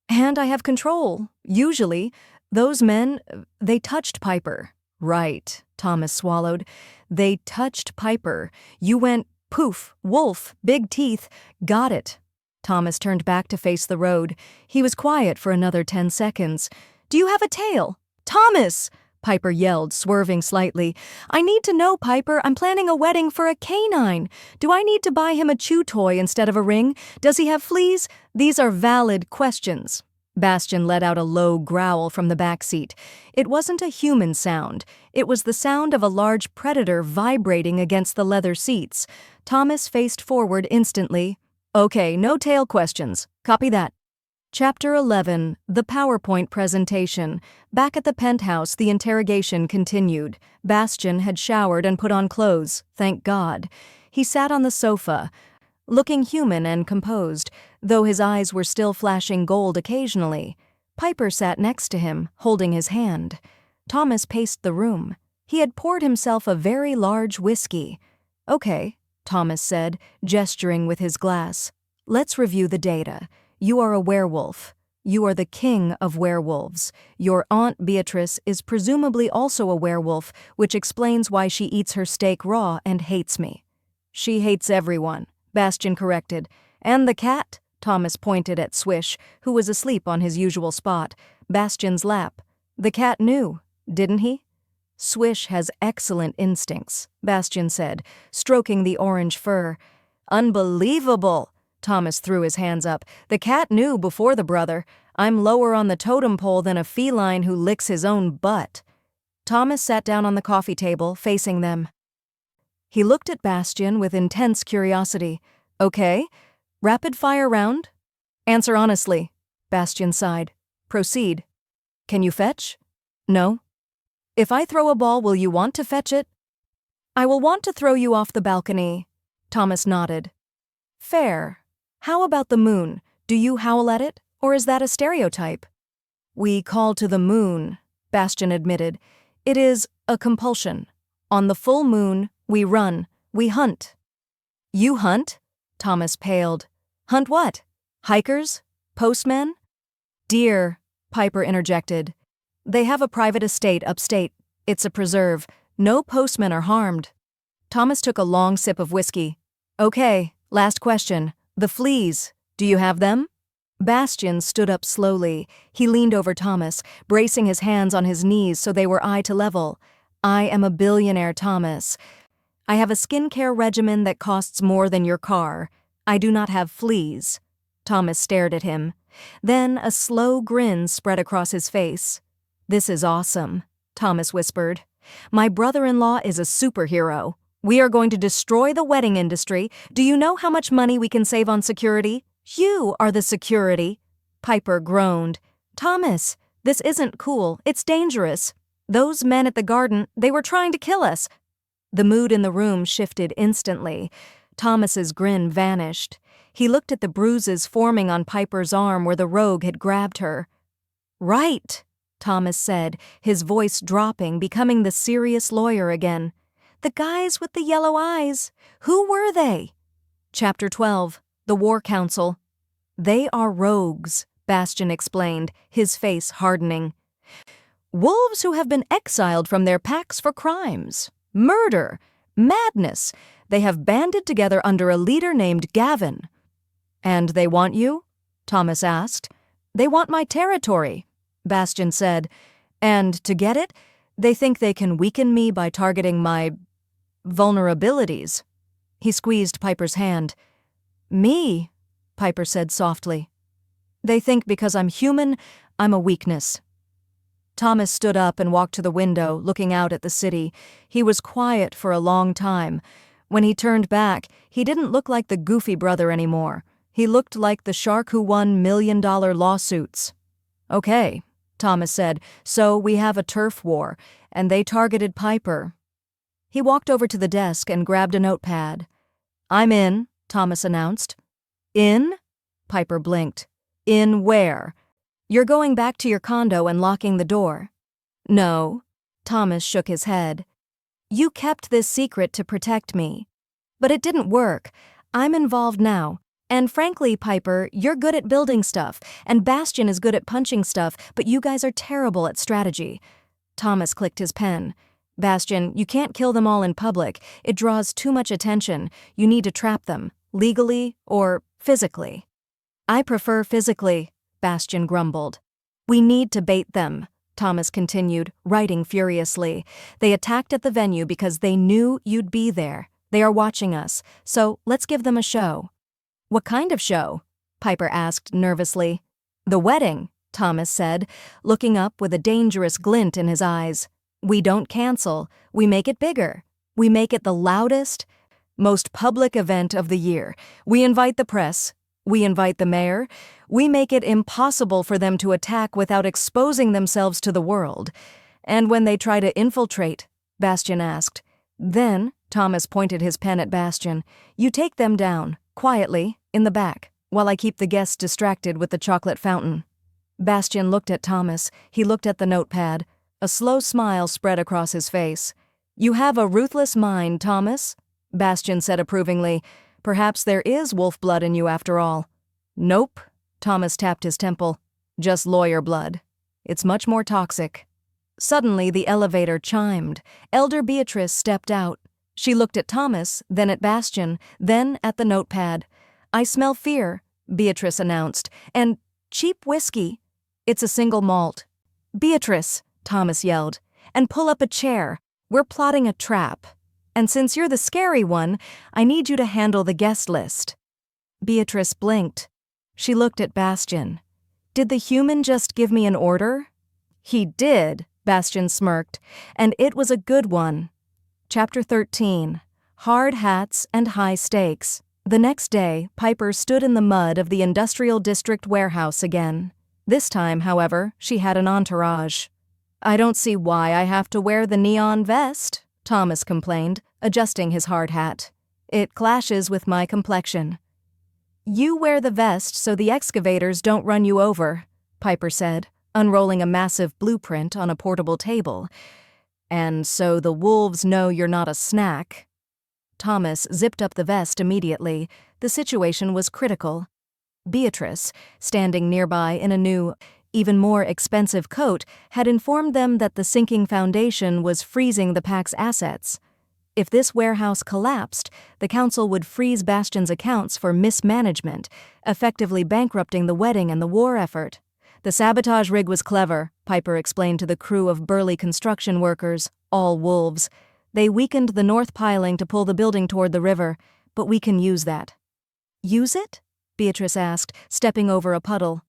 "And I have control. Usually, those men, they touched Piper." "Right," Thomas swallowed. "They touched Piper. You went, poof, wolf, big teeth, got it." Thomas turned back to face the road. He was quiet for another 10 seconds. "Do you have a tail?" "Thomas!" Piper yelled, swerving slightly. "I need to know, Piper. I'm planning a wedding for a canine. Do I need to buy him a chew toy instead of a ring? Does he have fleas? These are valid questions." Bastien let out a low growl from the back seat. It wasn't a human sound. It was the sound of a large predator vibrating against the leather seats. Thomas faced forward instantly. "Okay, no tail questions. Copy that." Chapter 11, The PowerPoint Presentation. Back at the penthouse, the interrogation continued. Bastien had showered and put on clothes, thank God. He sat on the sofa, looking human and composed, though his eyes were still flashing gold occasionally. Piper sat next to him, holding his hand. Thomas paced the room. He had poured himself a very large whiskey. "Okay," Thomas said, gesturing with his glass. "Let's review the data. You are a werewolf. You are the king of werewolves. Your aunt Beatrice is presumably also a werewolf, which explains why she eats her steak raw and hates me." "She hates everyone," Bastien corrected. "And the cat?" Thomas pointed at Swish, who was asleep on his usual spot, Bastien's lap. "The cat knew, didn't he?" "Swish has excellent instincts," Bastien said, stroking the orange fur. "Unbelievable!" Thomas threw his hands up. "The cat knew before the brother. I'm lower on the totem pole than a feline who licks his own butt." Thomas sat down on the coffee table, facing them. He looked at Bastien with intense curiosity. "Okay, rapid-fire round?" "Answer honestly." Bastien sighed. "Proceed." "Can you fetch?" "No." "If I throw a ball, will you want to fetch it?" "I will want to throw you off the balcony." Thomas nodded. "Fair. How about the moon? Do you howl at it, or is that a stereotype?" "We call to the moon," Bastien admitted. "It is a compulsion. On the full moon, we run, we hunt." "You hunt?" Thomas paled. "Hunt what? Hikers? Postmen?" "Deer," Piper interjected. "They have a private estate upstate. It's a preserve. No postmen are harmed." Thomas took a long sip of whiskey. "Okay, last question. The fleas, do you have them?" Bastien stood up slowly. He leaned over Thomas, bracing his hands on his knees so they were eye to level. "I am a billionaire, Thomas. I have a skincare regimen that costs more than your car. I do not have fleas." Thomas stared at him. Then a slow grin spread across his face. "This is awesome," Thomas whispered. "My brother-in-law is a superhero. We are going to destroy the wedding industry. Do you know how much money we can save on security? You are the security." Piper groaned. "Thomas, this isn't cool. It's dangerous. Those men at the garden, they were trying to kill us." The mood in the room shifted instantly. Thomas's grin vanished. He looked at the bruises forming on Piper's arm where the rogue had grabbed her. "Right," Thomas said, his voice dropping, becoming the serious lawyer again. "The guys with the yellow eyes. Who were they?" Chapter 12, The War Council. "They are rogues," Bastien explained, his face hardening. "Wolves who have been exiled from their packs for crimes, murder, madness. They have banded together under a leader named Gavin." "And they want you?" Thomas asked. They want my territory, Bastien said. And to get it, they think they can weaken me by targeting my vulnerabilities. He squeezed Piper's hand. Me, Piper said softly. They think because I'm human, I'm a weakness. Thomas stood up and walked to the window, looking out at the city. He was quiet for a long time. When he turned back, he didn't look like the goofy brother anymore. He looked like the shark who won million-dollar lawsuits. Okay, Thomas said, so we have a turf war, and they targeted Piper. He walked over to the desk and grabbed a notepad. I'm in, Thomas announced. In? Piper blinked. In where? You're going back to your condo and locking the door. No. Thomas shook his head. You kept this secret to protect me. But it didn't work. I'm involved now. And frankly, Piper, you're good at building stuff, and Bastien is good at punching stuff, but you guys are terrible at strategy. Thomas clicked his pen. Bastien, you can't kill them all in public. It draws too much attention. You need to trap them, legally or physically. I prefer physically, Bastien grumbled. We need to bait them, Thomas continued, writing furiously. They attacked at the venue because they knew you'd be there. They are watching us, so let's give them a show. What kind of show? Piper asked nervously. The wedding, Thomas said, looking up with a dangerous glint in his eyes. We don't cancel. We make it bigger. We make it the loudest, most public event of the year. We invite the press. We invite the mayor. We make it impossible for them to attack without exposing themselves to the world. And when they try to infiltrate, Bastien asked. Then, Thomas pointed his pen at Bastien, you take them down, quietly, in the back, while I keep the guests distracted with the chocolate fountain. Bastien looked at Thomas. He looked at the notepad. A slow smile spread across his face. You have a ruthless mind, Thomas, Bastien said approvingly. Perhaps there is wolf blood in you after all. Nope, Thomas tapped his temple. Just lawyer blood. It's much more toxic. Suddenly the elevator chimed. Elder Beatrice stepped out. She looked at Thomas, then at Bastien, then at the notepad. I smell fear, Beatrice announced, and cheap whiskey. It's a single malt. Beatrice, Thomas yelled, and pull up a chair. We're plotting a trap. And since you're the scary one, I need you to handle the guest list. Beatrice blinked. She looked at Bastien. Did the human just give me an order? He did, Bastien smirked, and it was a good one. Chapter 13. Hard Hats and High Stakes. The next day, Piper stood in the mud of the Industrial District warehouse again. This time, however, she had an entourage. I don't see why I have to wear the neon vest, Thomas complained, adjusting his hard hat. It clashes with my complexion. You wear the vest so the excavators don't run you over, Piper said, unrolling a massive blueprint on a portable table. And so the wolves know you're not a snack. Thomas zipped up the vest immediately. The situation was critical. Beatrice, standing nearby in a new, even more expensive coat, had informed them that the sinking foundation was freezing the pack's assets. If this warehouse collapsed, the council would freeze Bastien's accounts for mismanagement, effectively bankrupting the wedding and the war effort. The sabotage rig was clever, Piper explained to the crew of burly construction workers, all wolves. They weakened the north piling to pull the building toward the river, but we can use that. Use it? Beatrice asked, stepping over a puddle.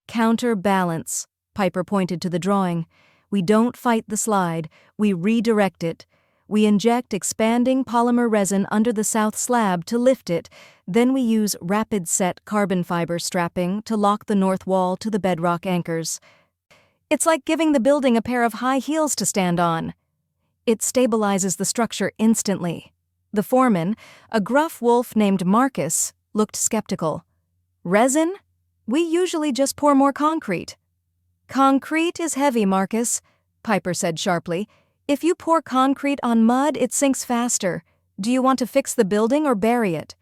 Counterbalance, Piper pointed to the drawing. We don't fight the slide, we redirect it. We inject expanding polymer resin under the south slab to lift it, then we use rapid-set carbon fiber strapping to lock the north wall to the bedrock anchors. It's like giving the building a pair of high heels to stand on. It stabilizes the structure instantly. The foreman, a gruff wolf named Marcus, looked skeptical. Resin? We usually just pour more concrete. Concrete is heavy, Marcus, Piper said sharply. If you pour concrete on mud, it sinks faster. Do you want to fix the building or bury it?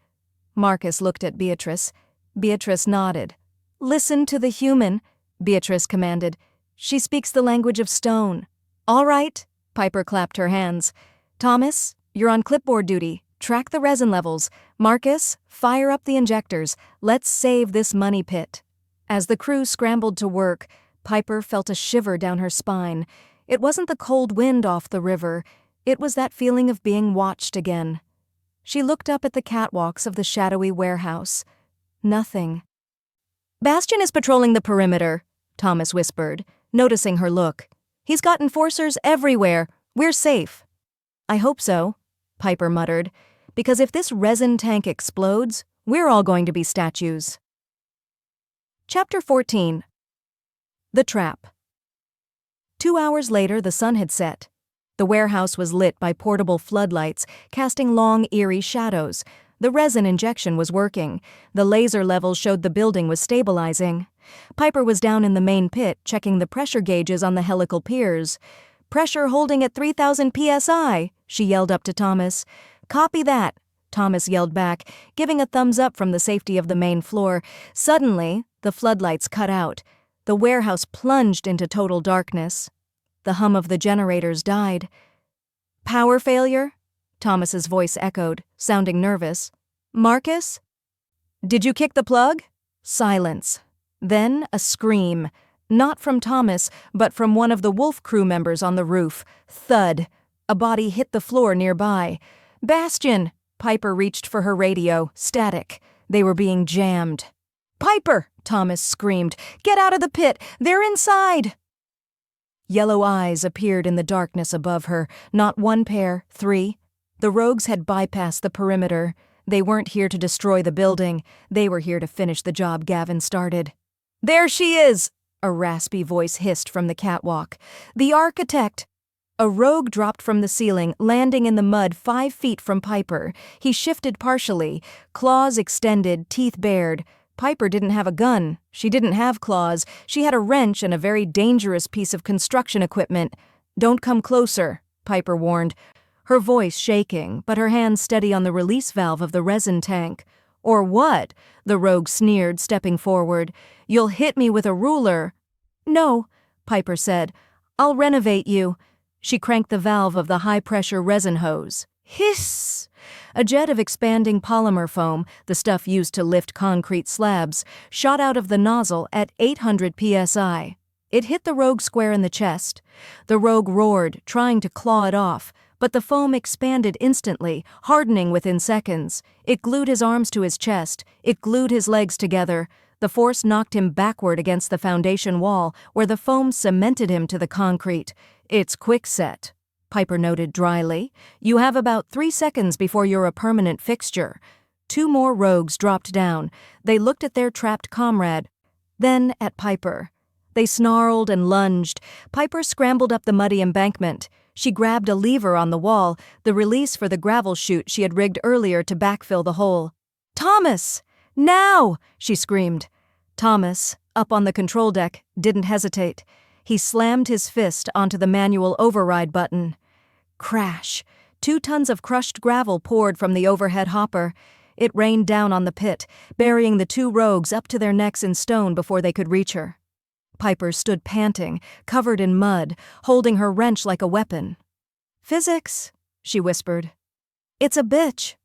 Marcus looked at Beatrice. Beatrice nodded. Listen to the human, Beatrice commanded. She speaks the language of stone. All right, Piper clapped her hands. Thomas, you're on clipboard duty. Track the resin levels. Marcus, fire up the injectors. Let's save this money pit. As the crew scrambled to work, Piper felt a shiver down her spine. It wasn't the cold wind off the river, it was that feeling of being watched again. She looked up at the catwalks of the shadowy warehouse. Nothing. "Bastien is patrolling the perimeter," Thomas whispered, noticing her look. "He's got enforcers everywhere. We're safe." "I hope so," Piper muttered, "because if this resin tank explodes, we're all going to be statues." Chapter 14. The Trap. 2 hours later, the sun had set. The warehouse was lit by portable floodlights, casting long, eerie shadows. The resin injection was working. The laser levels showed the building was stabilizing. Piper was down in the main pit, checking the pressure gauges on the helical piers. "Pressure holding at 3,000 psi, she yelled up to Thomas. "Copy that," Thomas yelled back, giving a thumbs up from the safety of the main floor. Suddenly, the floodlights cut out. The warehouse plunged into total darkness. The hum of the generators died. "Power failure?" Thomas's voice echoed, sounding nervous. "Marcus? Did you kick the plug?" Silence. Then a scream. Not from Thomas, but from one of the Wolf crew members on the roof. Thud. A body hit the floor nearby. "Bastien!" Piper reached for her radio. Static. They were being jammed. "Piper!" Thomas screamed. "Get out of the pit! They're inside!" Yellow eyes appeared in the darkness above her. Not one pair, 3. The rogues had bypassed the perimeter. They weren't here to destroy the building. They were here to finish the job Gavin started. "There she is!" A raspy voice hissed from the catwalk. "The architect!" A rogue dropped from the ceiling, landing in the mud 5 feet from Piper. He shifted partially, claws extended, teeth bared. Piper didn't have a gun. She didn't have claws. She had a wrench and a very dangerous piece of construction equipment. "Don't come closer," Piper warned, her voice shaking, but her hand steady on the release valve of the resin tank. "Or what?" the rogue sneered, stepping forward. "You'll hit me with a ruler." "No," Piper said. "I'll renovate you." She cranked the valve of the high-pressure resin hose. Hiss! A jet of expanding polymer foam, the stuff used to lift concrete slabs, shot out of the nozzle at 800 psi. It hit the rogue square in the chest. The rogue roared, trying to claw it off, but the foam expanded instantly, hardening within seconds. It glued his arms to his chest. It glued his legs together. The force knocked him backward against the foundation wall, where the foam cemented him to the concrete. "It's quickset," Piper noted dryly. "You have about 3 seconds before you're a permanent fixture." 2 more rogues dropped down. They looked at their trapped comrade, then at Piper. They snarled and lunged. Piper scrambled up the muddy embankment. She grabbed a lever on the wall, the release for the gravel chute she had rigged earlier to backfill the hole. "Thomas! Now!" she screamed. Thomas, up on the control deck, didn't hesitate. He slammed his fist onto the manual override button. Crash! 2 tons of crushed gravel poured from the overhead hopper. It rained down on the pit, burying the 2 rogues up to their necks in stone before they could reach her. Piper stood panting, covered in mud, holding her wrench like a weapon. "Physics," she whispered. "It's a bitch."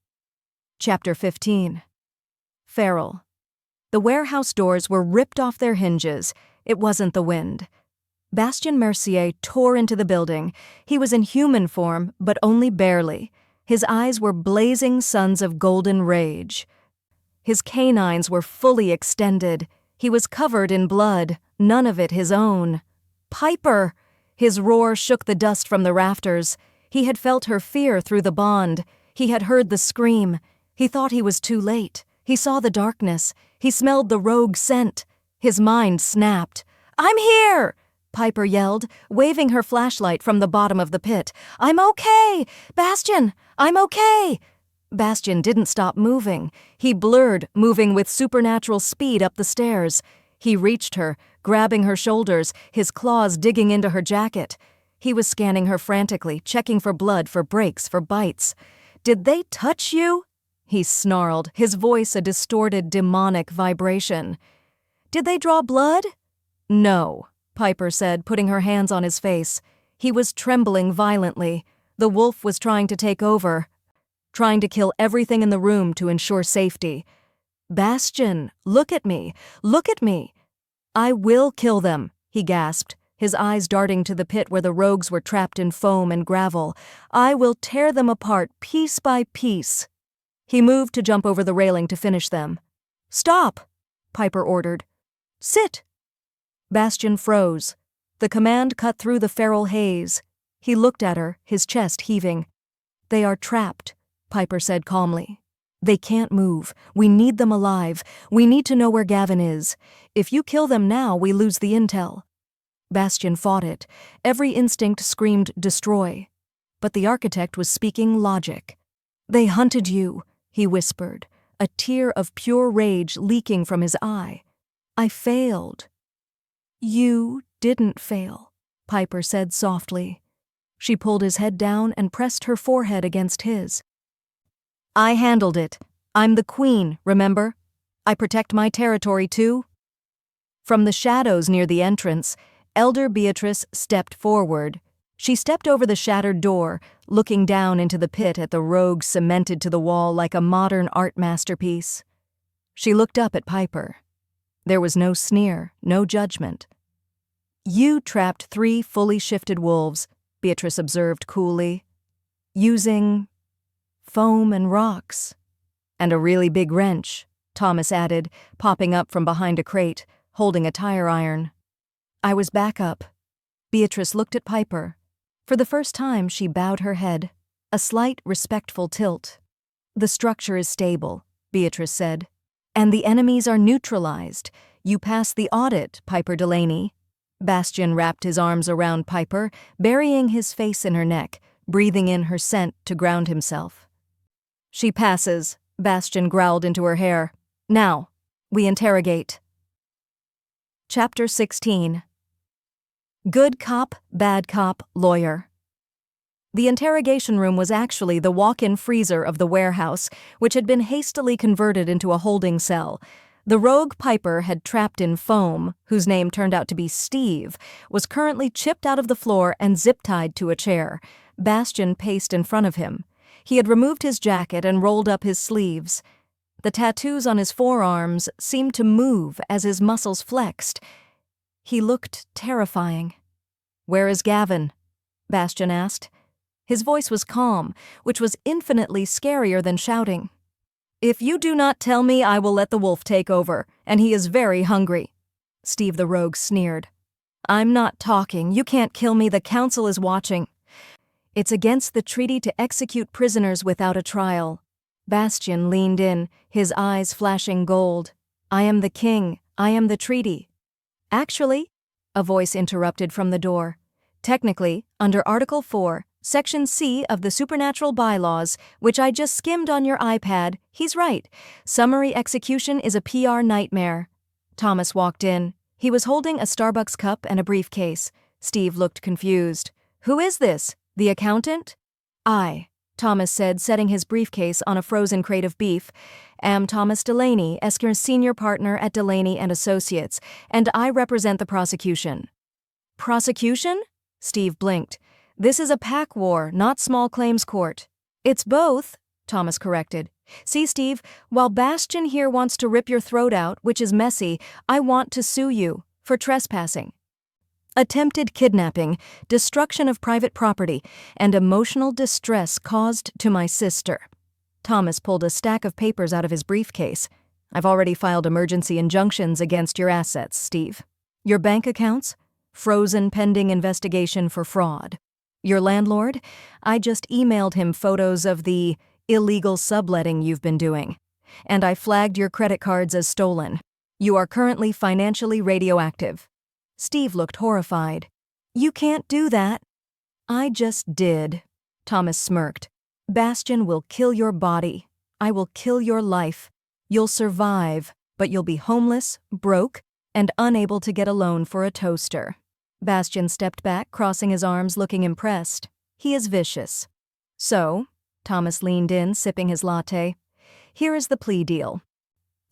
Chapter 15. Feral. The warehouse doors were ripped off their hinges. It wasn't the wind. Bastien Mercier tore into the building. He was in human form, but only barely. His eyes were blazing suns of golden rage. His canines were fully extended. He was covered in blood, none of it his own. "Piper!" His roar shook the dust from the rafters. He had felt her fear through the bond. He had heard the scream. He thought he was too late. He saw the darkness. He smelled the rogue scent. His mind snapped. "I'm here!" Piper yelled, waving her flashlight from the bottom of the pit. "I'm okay! Bastien, I'm okay!" Bastien didn't stop moving. He blurred, moving with supernatural speed up the stairs. He reached her, grabbing her shoulders, his claws digging into her jacket. He was scanning her frantically, checking for blood, for breaks, for bites. "Did they touch you?" he snarled, his voice a distorted, demonic vibration. "Did they draw blood?" "No," Piper said, putting her hands on his face. He was trembling violently. The wolf was trying to take over, trying to kill everything in the room to ensure safety. "Bastien, look at me! Look at me!" "I will kill them," he gasped, his eyes darting to the pit where the rogues were trapped in foam and gravel. "I will tear them apart piece by piece." He moved to jump over the railing to finish them. "Stop!" Piper ordered. "Sit!" Bastien froze. The command cut through the feral haze. He looked at her, his chest heaving. "They are trapped," Piper said calmly. "They can't move. We need them alive. We need to know where Gavin is. If you kill them now, we lose the intel." Bastien fought it. Every instinct screamed destroy. But the architect was speaking logic. "They hunted you," he whispered, a tear of pure rage leaking from his eye. "I failed." "You didn't fail," Piper said softly. She pulled his head down and pressed her forehead against his. "I handled it. I'm the queen, remember? I protect my territory too." From the shadows near the entrance, Elder Beatrice stepped forward. She stepped over the shattered door, looking down into the pit at the rogues cemented to the wall like a modern art masterpiece. She looked up at Piper. There was no sneer, no judgment. "You trapped 3 fully shifted wolves," Beatrice observed coolly, "using foam and rocks. And a really big wrench," Thomas added, popping up from behind a crate, holding a tire iron. "I was back up." Beatrice looked at Piper. For the first time, she bowed her head, a slight, respectful tilt. "The structure is stable," Beatrice said. "And the enemies are neutralized. You passed the audit, Piper Delaney." Bastien wrapped his arms around Piper, burying his face in her neck, breathing in her scent to ground himself. "She passes," Bastien growled into her hair. "Now, we interrogate." Chapter 16. Good cop, bad cop, lawyer. The interrogation room was actually the walk-in freezer of the warehouse, which had been hastily converted into a holding cell. The rogue Piper had trapped in foam, whose name turned out to be Steve, was currently chipped out of the floor and zip-tied to a chair. Bastien paced in front of him. He had removed his jacket and rolled up his sleeves. The tattoos on his forearms seemed to move as his muscles flexed. He looked terrifying. "Where is Gavin?" Bastien asked. His voice was calm, which was infinitely scarier than shouting. "If you do not tell me, I will let the wolf take over, and he is very hungry," Steve the rogue sneered. "I'm not talking. You can't kill me. The council is watching." "It's against the treaty to execute prisoners without a trial." Bastien leaned in, his eyes flashing gold. "I am the king. I am the treaty." "Actually," a voice interrupted from the door, "technically, under Article 4, Section C of the Supernatural Bylaws, which I just skimmed on your iPad, he's right. Summary execution is a PR nightmare." Thomas walked in. He was holding a Starbucks cup and a briefcase. Steve looked confused. "Who is this? The accountant?" "I," Thomas said, setting his briefcase on a frozen crate of beef, "am Thomas Delaney, Esker's senior partner at Delaney and Associates, and I represent the prosecution." "Prosecution?" Steve blinked. "This is a pack war, not small claims court." "It's both," Thomas corrected. "See, Steve, while Bastien here wants to rip your throat out, which is messy, I want to sue you for trespassing. Attempted kidnapping, destruction of private property, and emotional distress caused to my sister." Thomas pulled a stack of papers out of his briefcase. "I've already filed emergency injunctions against your assets, Steve. Your bank accounts? Frozen pending investigation for fraud. Your landlord? I just emailed him photos of the illegal subletting you've been doing. And I flagged your credit cards as stolen. You are currently financially radioactive." Steve looked horrified. "You can't do that." "I just did," Thomas smirked. "Bastien will kill your body. I will kill your life. You'll survive, but you'll be homeless, broke, and unable to get a loan for a toaster." Bastien stepped back, crossing his arms, looking impressed. "He is vicious." "So," Thomas leaned in, sipping his latte, "here is the plea deal.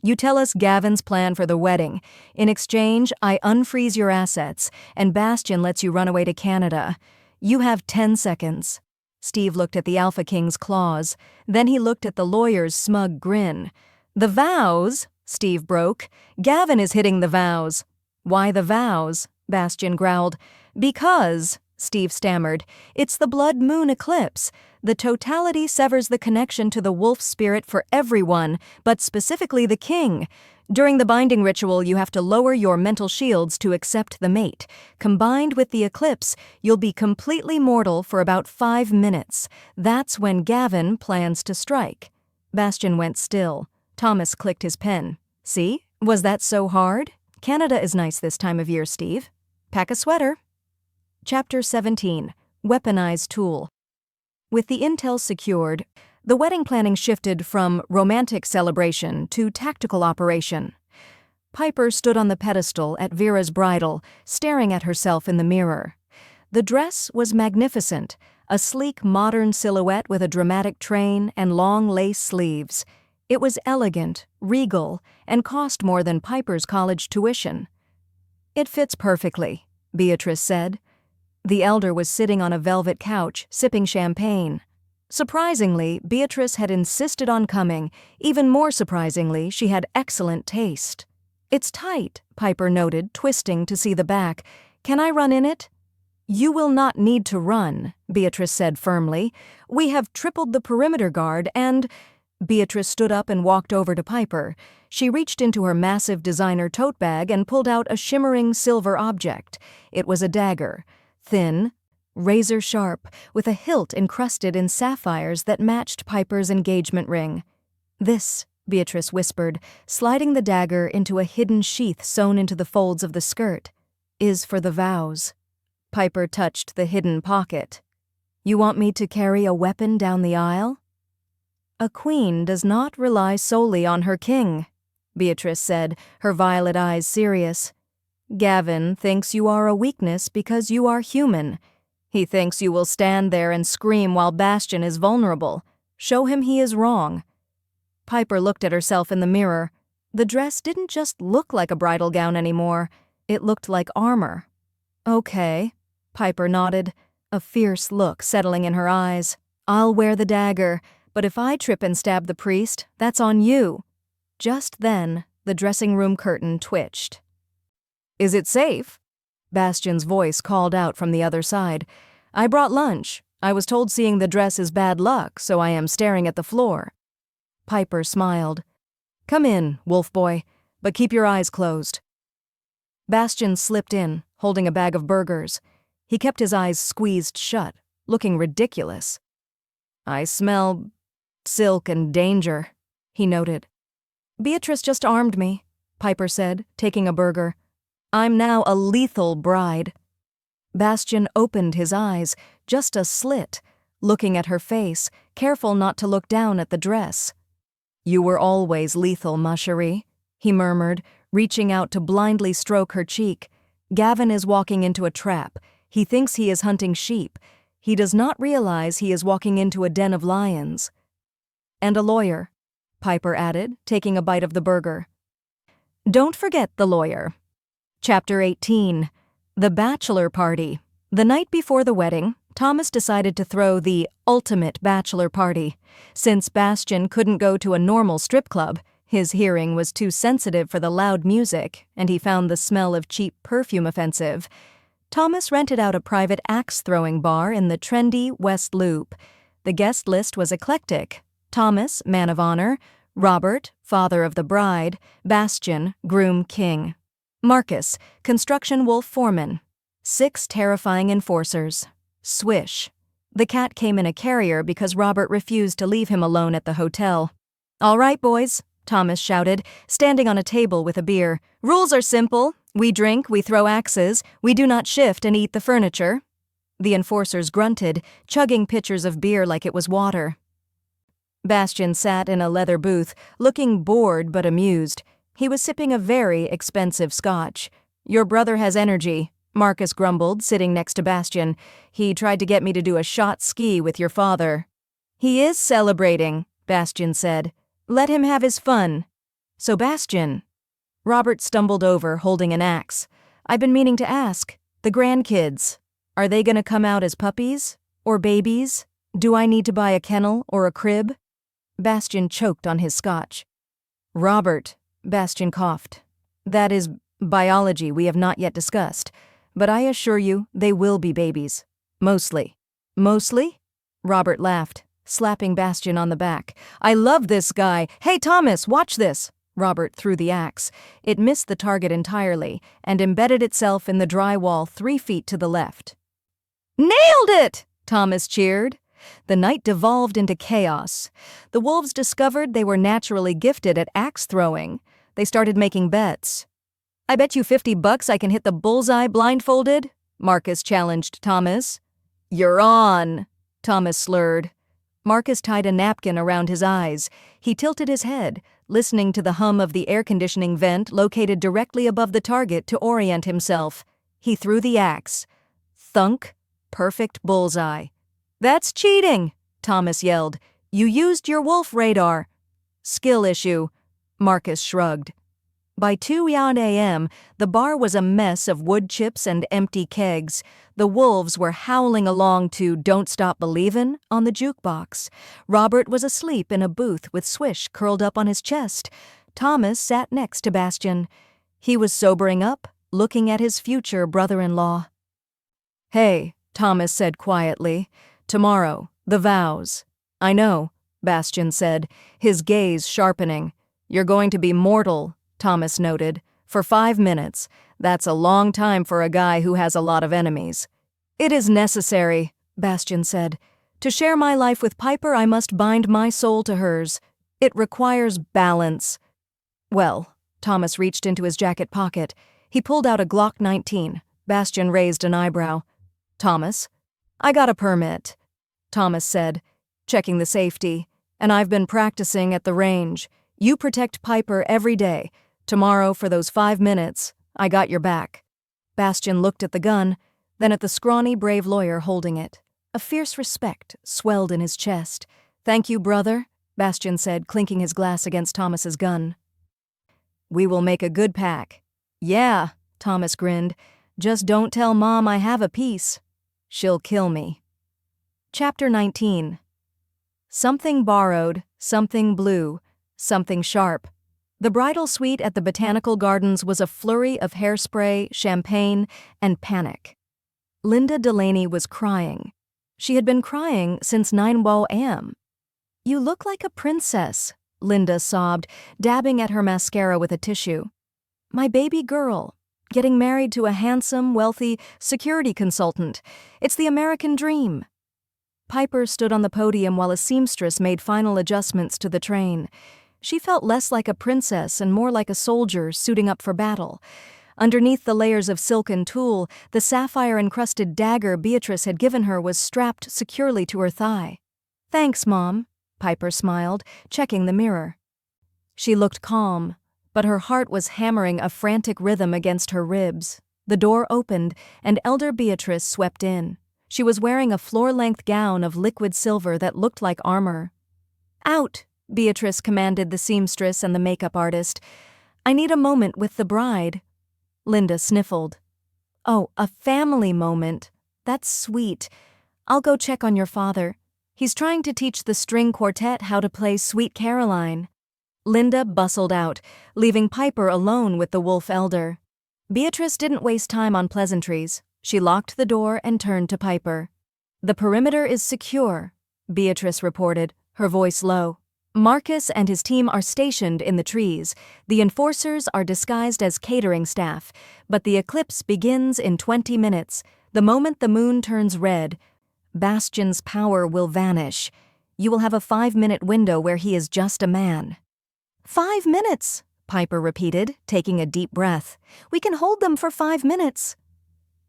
You tell us Gavin's plan for the wedding. In exchange, I unfreeze your assets, and Bastien lets you run away to Canada. You have 10 seconds. Steve looked at the Alpha King's claws. Then he looked at the lawyer's smug grin. "The vows?" Steve broke. "Gavin is hitting the vows." Why the vows? Bastien growled. Because, Steve stammered, it's the Blood Moon Eclipse. The totality severs the connection to the wolf spirit for everyone, but specifically the king. During the binding ritual, you have to lower your mental shields to accept the mate. Combined with the eclipse, you'll be completely mortal for about 5 minutes. That's when Gavin plans to strike. Bastien went still. Thomas clicked his pen. See? Was that so hard? Canada is nice this time of year, Steve. Pack a sweater. Chapter 17. Weaponized Tool. With the intel secured, the wedding planning shifted from romantic celebration to tactical operation. Piper stood on the pedestal at Vera's bridal, staring at herself in the mirror. The dress was magnificent, a sleek modern silhouette with a dramatic train and long lace sleeves. It was elegant, regal, and cost more than Piper's college tuition. It fits perfectly, Beatrice said. The elder was sitting on a velvet couch, sipping champagne. Surprisingly, Beatrice had insisted on coming. Even more surprisingly, she had excellent taste. It's tight, Piper noted, twisting to see the back. Can I run in it? You will not need to run, Beatrice said firmly. We have tripled the perimeter guard and... Beatrice stood up and walked over to Piper. She reached into her massive designer tote bag and pulled out a shimmering silver object. It was a dagger. Thin, razor-sharp, with a hilt encrusted in sapphires that matched Piper's engagement ring. This, Beatrice whispered, sliding the dagger into a hidden sheath sewn into the folds of the skirt, is for the vows. Piper touched the hidden pocket. You want me to carry a weapon down the aisle? A queen does not rely solely on her king, Beatrice said, her violet eyes serious. Gavin thinks you are a weakness because you are human. He thinks you will stand there and scream while Bastien is vulnerable. Show him he is wrong. Piper looked at herself in the mirror. The dress didn't just look like a bridal gown anymore. It looked like armor. Okay, Piper nodded, a fierce look settling in her eyes. I'll wear the dagger, but if I trip and stab the priest, that's on you. Just then, the dressing room curtain twitched. Is it safe? Bastien's voice called out from the other side. I brought lunch. I was told seeing the dress is bad luck, so I am staring at the floor. Piper smiled. Come in, wolf boy, but keep your eyes closed. Bastien slipped in, holding a bag of burgers. He kept his eyes squeezed shut, looking ridiculous. I smell silk and danger, he noted. Beatrice just armed me, Piper said, taking a burger. I'm now a lethal bride. Bastien opened his eyes, just a slit, looking at her face, careful not to look down at the dress. You were always lethal, ma chérie, he murmured, reaching out to blindly stroke her cheek. Gavin is walking into a trap. He thinks he is hunting sheep. He does not realize he is walking into a den of lions. And a lawyer, Piper added, taking a bite of the burger. Don't forget the lawyer. Chapter 18. The Bachelor Party. The night before the wedding, Thomas decided to throw the ultimate bachelor party. Since Bastien couldn't go to a normal strip club, his hearing was too sensitive for the loud music, and he found the smell of cheap perfume offensive. Thomas rented out a private axe-throwing bar in the trendy West Loop. The guest list was eclectic. Thomas, man of honor; Robert, father of the bride; Bastien, groom king; Marcus, construction wolf foreman; 6 terrifying enforcers. Swish. The cat came in a carrier because Robert refused to leave him alone at the hotel. All right, boys, Thomas shouted, standing on a table with a beer. Rules are simple. We drink, we throw axes, we do not shift and eat the furniture. The enforcers grunted, chugging pitchers of beer like it was water. Bastien sat in a leather booth, looking bored but amused. He was sipping a very expensive scotch. Your brother has energy, Marcus grumbled, sitting next to Bastien. He tried to get me to do a shot ski with your father. He is celebrating, Bastien said. Let him have his fun. So Bastien. Robert stumbled over, holding an axe. I've been meaning to ask. The grandkids. Are they going to come out as puppies? Or babies? Do I need to buy a kennel or a crib? Bastien choked on his scotch. Robert, Bastien coughed. That is Biology we have not yet discussed, but I assure you they will be babies. Mostly. Mostly? Robert laughed, slapping Bastien on the back. I love this guy. Hey, Thomas, watch this. Robert threw the axe. It missed the target entirely and embedded itself in the dry wall 3 feet to the left. Nailed it! Thomas cheered. The night devolved into chaos. The wolves discovered they were naturally gifted at axe throwing. They started making bets. I bet you $50 I can hit the bullseye blindfolded, Marcus challenged Thomas. You're on, Thomas slurred. Marcus tied a napkin around his eyes. He tilted his head, listening to the hum of the air conditioning vent located directly above the target to orient himself. He threw the axe. Thunk. Perfect bullseye. That's cheating, Thomas yelled. You used your wolf radar. Skill issue, Marcus shrugged. By 2 a.m., the bar was a mess of wood chips and empty kegs. The wolves were howling along to Don't Stop Believin' on the jukebox. Robert was asleep in a booth with Swish curled up on his chest. Thomas sat next to Bastien. He was sobering up, looking at his future brother-in-law. Hey, Thomas said quietly. Tomorrow, the vows. I know, Bastien said, his gaze sharpening. You're going to be mortal, Thomas noted. For 5 minutes. That's a long time for a guy who has a lot of enemies. It is necessary, Bastien said. To share my life with Piper, I must bind my soul to hers. It requires balance. Well, Thomas reached into his jacket pocket. He pulled out a Glock 19. Bastien raised an eyebrow. Thomas? I got a permit, Thomas said, checking the safety. And I've been practicing at the range. You protect Piper every day. Tomorrow, for those 5 minutes, I got your back. Bastien looked at the gun, then at the scrawny, brave lawyer holding it. A fierce respect swelled in his chest. Thank you, brother, Bastien said, clinking his glass against Thomas's gun. We will make a good pack. Yeah, Thomas grinned. Just don't tell Mom I have a piece. She'll kill me. Chapter 19. Something borrowed, something blue, something sharp. The bridal suite at the Botanical Gardens was a flurry of hairspray, champagne, and panic. Linda Delaney was crying. She had been crying since 9 a.m. You look like a princess, Linda sobbed, dabbing at her mascara with a tissue. My baby girl, getting married to a handsome, wealthy security consultant. It's the American dream. Piper stood on the podium while a seamstress made final adjustments to the train. She felt less like a princess and more like a soldier suiting up for battle. Underneath the layers of silk and tulle, the sapphire-encrusted dagger Beatrice had given her was strapped securely to her thigh. Thanks, Mom, Piper smiled, checking the mirror. She looked calm, but her heart was hammering a frantic rhythm against her ribs. The door opened, and elder Beatrice swept in. She was wearing a floor-length gown of liquid silver that looked like armor. Out! Beatrice commanded the seamstress and the makeup artist. I need a moment with the bride. Linda sniffled. Oh, a family moment. That's sweet. I'll go check on your father. He's trying to teach the string quartet how to play Sweet Caroline. Linda bustled out, leaving Piper alone with the wolf elder. Beatrice didn't waste time on pleasantries. She locked the door and turned to Piper. The perimeter is secure, Beatrice reported, her voice low. Marcus and his team are stationed in the trees. The enforcers are disguised as catering staff, but the eclipse begins in 20 minutes. The moment the moon turns red, Bastien's power will vanish. You will have a 5-minute window where he is just a man. 5 minutes, Piper repeated, taking a deep breath. We can hold them for 5 minutes.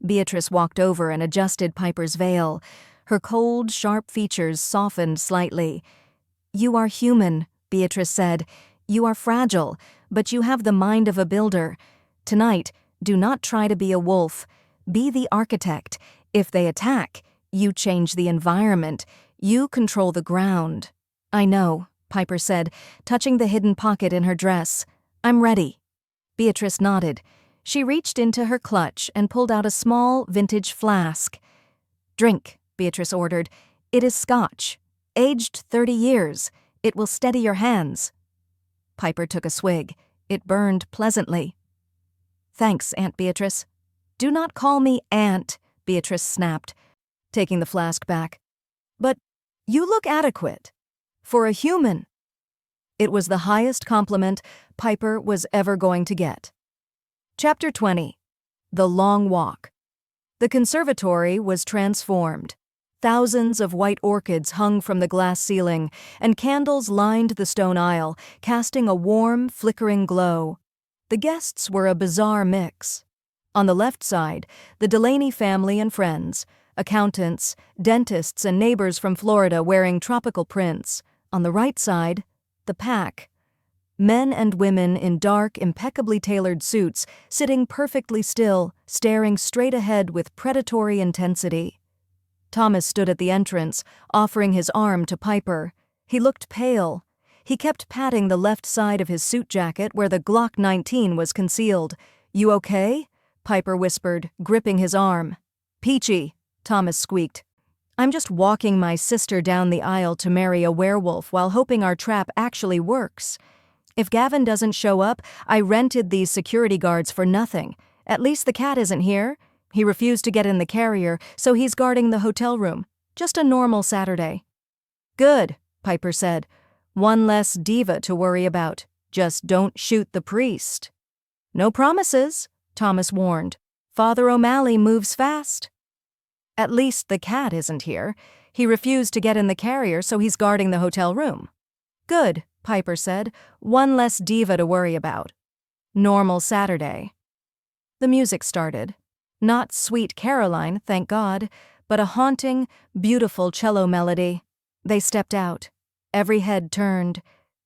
Beatrice walked over and adjusted Piper's veil. Her cold, sharp features softened slightly. You are human, Beatrice said. You are fragile, but you have the mind of a builder. Tonight, do not try to be a wolf. Be the architect. If they attack, you change the environment. You control the ground. I know, Piper said, touching the hidden pocket in her dress. I'm ready. Beatrice nodded. She reached into her clutch and pulled out a small, vintage flask. Drink, Beatrice ordered. It is scotch. Aged 30 years. It will steady your hands. Piper took a swig. It burned pleasantly. Thanks, Aunt Beatrice. Do not call me Aunt, Beatrice snapped, taking the flask back. But you look adequate. For a human. It was the highest compliment Piper was ever going to get. Chapter 20. The Long Walk. The conservatory was transformed. Thousands of white orchids hung from the glass ceiling, and candles lined the stone aisle, casting a warm, flickering glow. The guests were a bizarre mix. On the left side, the Delaney family and friends, accountants, dentists, and neighbors from Florida wearing tropical prints. On the right side, the pack. Men and women in dark, impeccably tailored suits, sitting perfectly still, staring straight ahead with predatory intensity. Thomas stood at the entrance, offering his arm to Piper. He looked pale. He kept patting the left side of his suit jacket where the Glock 19 was concealed. "You okay?" Piper whispered, gripping his arm. "Peachy," Thomas squeaked. "I'm just walking my sister down the aisle to marry a werewolf while hoping our trap actually works. If Gavin doesn't show up, I rented these security guards for nothing. At least the cat isn't here. He refused to get in the carrier, so he's guarding the hotel room. Just a normal Saturday." "Good," Piper said. "One less diva to worry about. Just don't shoot the priest." "No promises," Thomas warned. "Father O'Malley moves fast." "At least the cat isn't here. He refused to get in the carrier, so he's guarding the hotel room." "Good," Piper said. "One less diva to worry about. Normal Saturday." The music started. Not Sweet Caroline, thank God, but a haunting, beautiful cello melody. They stepped out. Every head turned.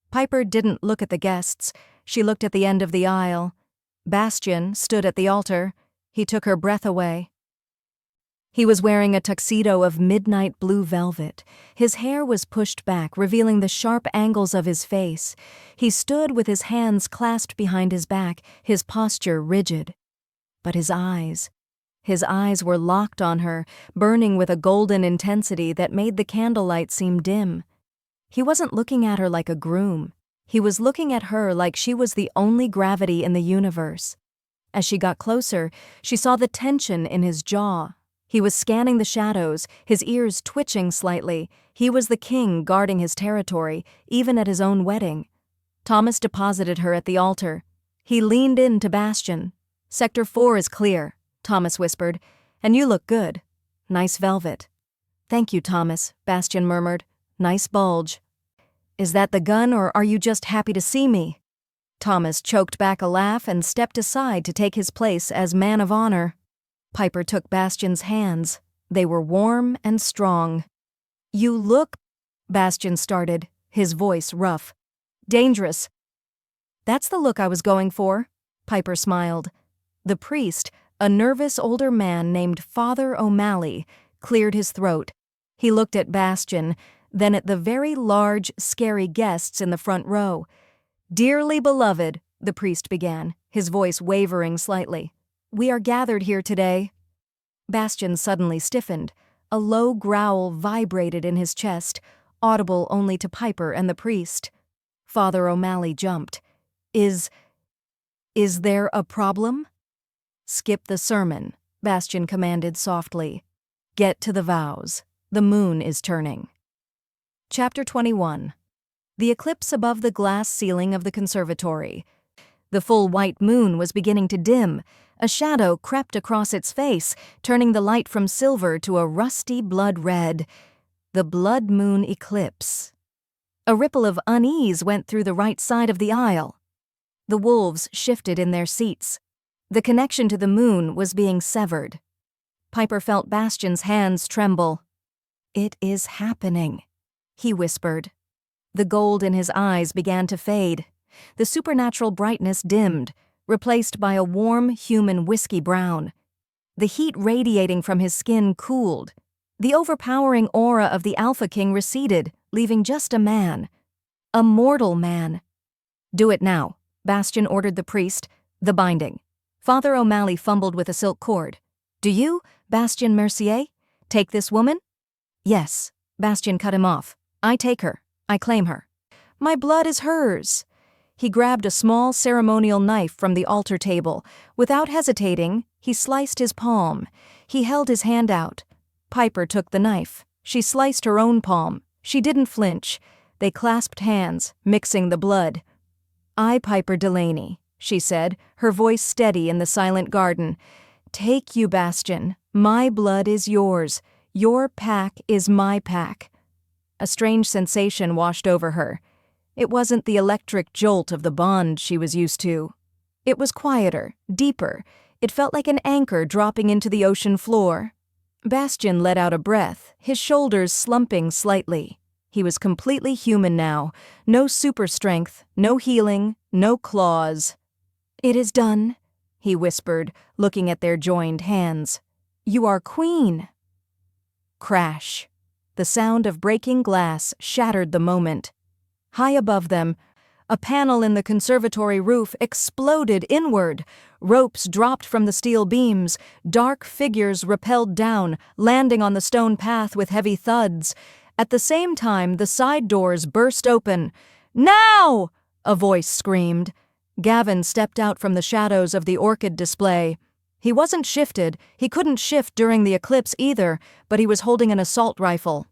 Piper didn't look at the guests. She looked at the end of the aisle. Bastien stood at the altar. He took her breath away. He was wearing a tuxedo of midnight blue velvet. His hair was pushed back, revealing the sharp angles of his face. He stood with his hands clasped behind his back, his posture rigid. But his eyes were locked on her, burning with a golden intensity that made the candlelight seem dim. He wasn't looking at her like a groom. He was looking at her like she was the only gravity in the universe. As she got closer, she saw the tension in his jaw. He was scanning the shadows, his ears twitching slightly. He was the king guarding his territory, even at his own wedding. Thomas deposited her at the altar. He leaned in to Bastien. "Sector 4 is clear," Thomas whispered. "And you look good. Nice velvet." "Thank you, Thomas," Bastien murmured. "Nice bulge." "Is that the gun, or are you just happy to see me?" Thomas choked back a laugh and stepped aside to take his place as man of honor. Piper took Bastien's hands. They were warm and strong. "You look," Bastien started, his voice rough. "Dangerous." "That's the look I was going for," Piper smiled. The priest, a nervous older man named Father O'Malley, cleared his throat. He looked at Bastien, then at the very large, scary guests in the front row. "Dearly beloved," the priest began, his voice wavering slightly, "we are gathered here today." Bastien suddenly stiffened. A low growl vibrated in his chest, audible only to Piper and the priest. Father O'Malley jumped. Is there a problem?" "Skip the sermon," Bastien commanded softly. "Get to the vows. The moon is turning." Chapter 21. The eclipse above the glass ceiling of the conservatory. The full white moon was beginning to dim. A shadow crept across its face, turning the light from silver to a rusty blood red. The Blood Moon Eclipse. A ripple of unease went through the right side of the aisle. The wolves shifted in their seats. The connection to the moon was being severed. Piper felt Bastien's hands tremble. "It is happening," he whispered. The gold in his eyes began to fade. The supernatural brightness dimmed, replaced by a warm, human whiskey brown. The heat radiating from his skin cooled. The overpowering aura of the Alpha King receded, leaving just a man. A mortal man. "Do it now," Bastien ordered the priest. "The binding." Father O'Malley fumbled with a silk cord. "Do you, Bastien Mercier, take this woman?" "Yes," Bastien cut him off. "I take her. I claim her. My blood is hers." He grabbed a small ceremonial knife from the altar table. Without hesitating, he sliced his palm. He held his hand out. Piper took the knife. She sliced her own palm. She didn't flinch. They clasped hands, mixing the blood. "I, Piper Delaney," she said, her voice steady in the silent garden. "Take you, Bastien. My blood is yours. Your pack is my pack." A strange sensation washed over her. It wasn't the electric jolt of the bond she was used to. It was quieter, deeper. It felt like an anchor dropping into the ocean floor. Bastien let out a breath, his shoulders slumping slightly. He was completely human now. No super strength, no healing, no claws. "It is done," he whispered, looking at their joined hands. "You are queen." Crash. The sound of breaking glass shattered the moment. High above them, a panel in the conservatory roof exploded inward. Ropes dropped from the steel beams. Dark figures rappelled down, landing on the stone path with heavy thuds. At the same time, the side doors burst open. "Now!" a voice screamed. Gavin stepped out from the shadows of the orchid display. He wasn't shifted. He couldn't shift during the eclipse either, but he was holding an assault rifle.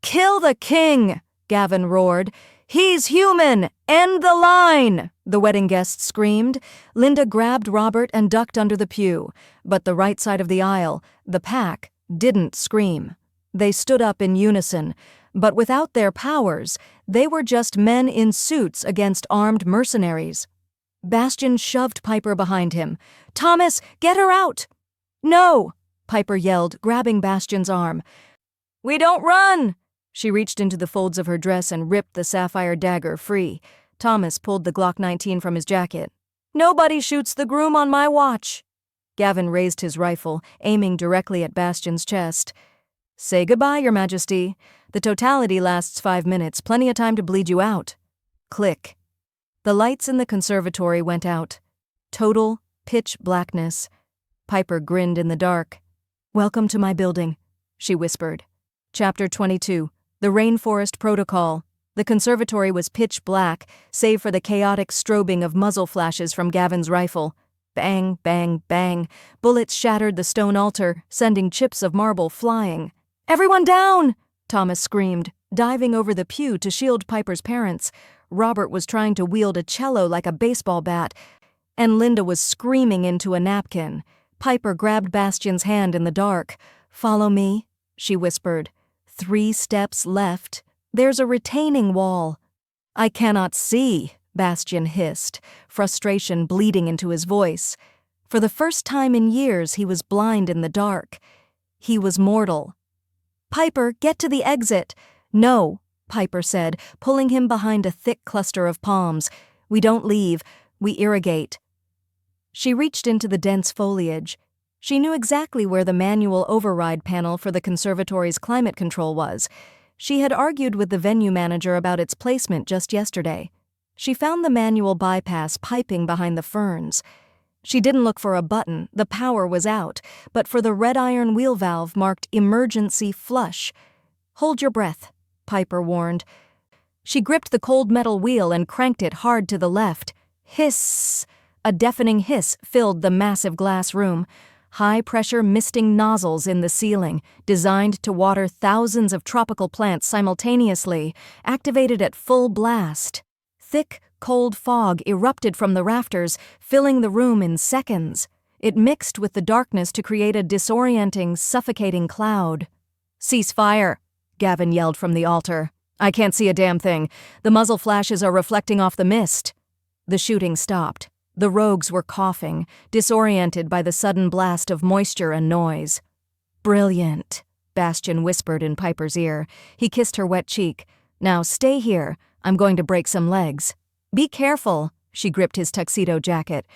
"Kill the king!" Gavin roared. "He's human! End the line!" the wedding guests screamed. Linda grabbed Robert and ducked under the pew, but the right side of the aisle, the pack, didn't scream. They stood up in unison, but without their powers, they were just men in suits against armed mercenaries. Bastien shoved Piper behind him. "Thomas, get her out!" "No!" Piper yelled, grabbing Bastien's arm. "We don't run!" She reached into the folds of her dress and ripped the sapphire dagger free. Thomas pulled the Glock 19 from his jacket. "Nobody shoots the groom on my watch." Gavin raised his rifle, aiming directly at Bastien's chest. "Say goodbye, Your Majesty. The totality lasts 5 minutes, plenty of time to bleed you out." Click. The lights in the conservatory went out. Total, pitch blackness. Piper grinned in the dark. "Welcome to my building," she whispered. Chapter 22. The Rainforest Protocol. The conservatory was pitch black, save for the chaotic strobing of muzzle flashes from Gavin's rifle. Bang, bang, bang. Bullets shattered the stone altar, sending chips of marble flying. "Everyone down!" Thomas screamed, diving over the pew to shield Piper's parents. Robert was trying to wield a cello like a baseball bat, and Linda was screaming into a napkin. Piper grabbed Bastien's hand in the dark. "Follow me," she whispered. 3 steps left. There's a retaining wall." "I cannot see," Bastien hissed, frustration bleeding into his voice. For the first time in years, he was blind in the dark. He was mortal. "Piper, get to the exit." "No," Piper said, pulling him behind a thick cluster of palms. "We don't leave. We irrigate." She reached into the dense foliage. She knew exactly where the manual override panel for the conservatory's climate control was. She had argued with the venue manager about its placement just yesterday. She found the manual bypass piping behind the ferns. She didn't look for a button, the power was out, but for the red iron wheel valve marked emergency flush. "Hold your breath," Piper warned. She gripped the cold metal wheel and cranked it hard to the left. Hiss! A deafening hiss filled the massive glass room. High-pressure misting nozzles in the ceiling, designed to water thousands of tropical plants simultaneously, activated at full blast. Thick, cold fog erupted from the rafters, filling the room in seconds. It mixed with the darkness to create a disorienting, suffocating cloud. "Cease fire," Gavin yelled from the altar. "I can't see a damn thing. The muzzle flashes are reflecting off the mist." The shooting stopped. The rogues were coughing, disoriented by the sudden blast of moisture and noise. "Brilliant," Bastien whispered in Piper's ear. He kissed her wet cheek. "Now stay here. I'm going to break some legs." "Be careful," she gripped his tuxedo jacket.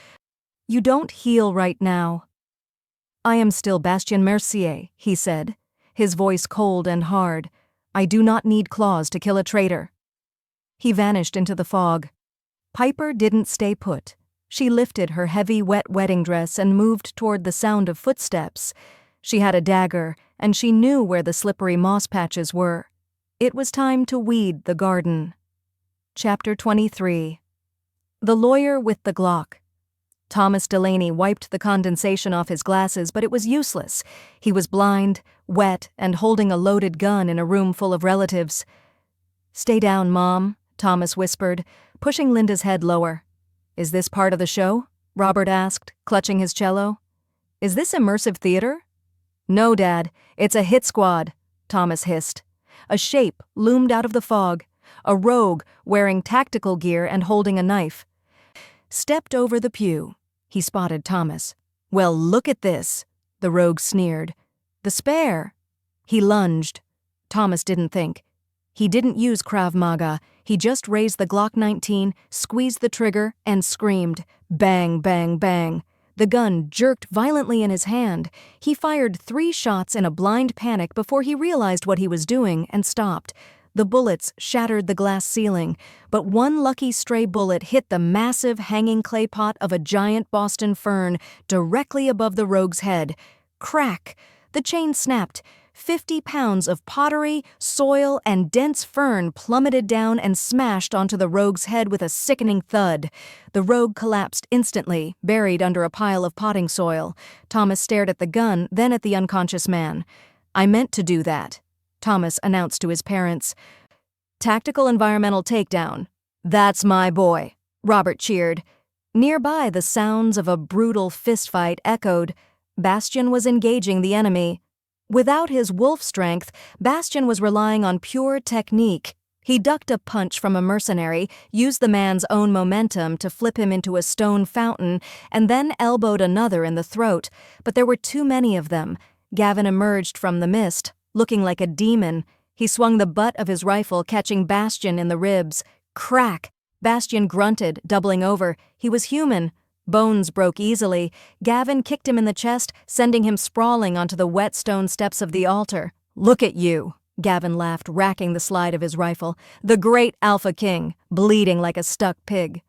"You don't heal right now." "I am still Bastien Mercier," he said, his voice cold and hard. "I do not need claws to kill a traitor." He vanished into the fog. Piper didn't stay put. She lifted her heavy, wet wedding dress and moved toward the sound of footsteps. She had a dagger, and she knew where the slippery moss patches were. It was time to weed the garden. Chapter 23. The lawyer with the Glock. Thomas Delaney wiped the condensation off his glasses, but it was useless. He was blind, wet, and holding a loaded gun in a room full of relatives. "Stay down, Mom," Thomas whispered, pushing Linda's head lower. "Is this part of the show?" Robert asked, clutching his cello. "Is this immersive theater?" "No, Dad, it's a hit squad," Thomas hissed. A shape loomed out of the fog, a rogue wearing tactical gear and holding a knife. Stepped over the pew. He spotted Thomas. "Well, look at this," the rogue sneered. "The spare." He lunged. Thomas didn't think. He didn't use Krav Maga. He just raised the Glock 19, squeezed the trigger, and screamed. Bang, bang, bang. The gun jerked violently in his hand. He fired 3 shots in a blind panic before he realized what he was doing and stopped. The bullets shattered the glass ceiling, but one lucky stray bullet hit the massive hanging clay pot of a giant Boston fern directly above the rogue's head. Crack! The chain snapped. 50 pounds of pottery, soil, and dense fern plummeted down and smashed onto the rogue's head with a sickening thud. The rogue collapsed instantly, buried under a pile of potting soil. Thomas stared at the gun, then at the unconscious man. "I meant to do that," Thomas announced to his parents. "Tactical environmental takedown." "That's my boy," Robert cheered. Nearby, the sounds of a brutal fistfight echoed. Bastien was engaging the enemy. Without his wolf strength, Bastien was relying on pure technique. He ducked a punch from a mercenary, used the man's own momentum to flip him into a stone fountain, and then elbowed another in the throat. But there were too many of them. Gavin emerged from the mist, looking like a demon. He swung the butt of his rifle, catching Bastien in the ribs. Crack! Bastien grunted, doubling over. He was human. Bones broke easily. Gavin kicked him in the chest, sending him sprawling onto the wet stone steps of the altar. "Look at you," Gavin laughed, racking the slide of his rifle. "The great Alpha King, bleeding like a stuck pig."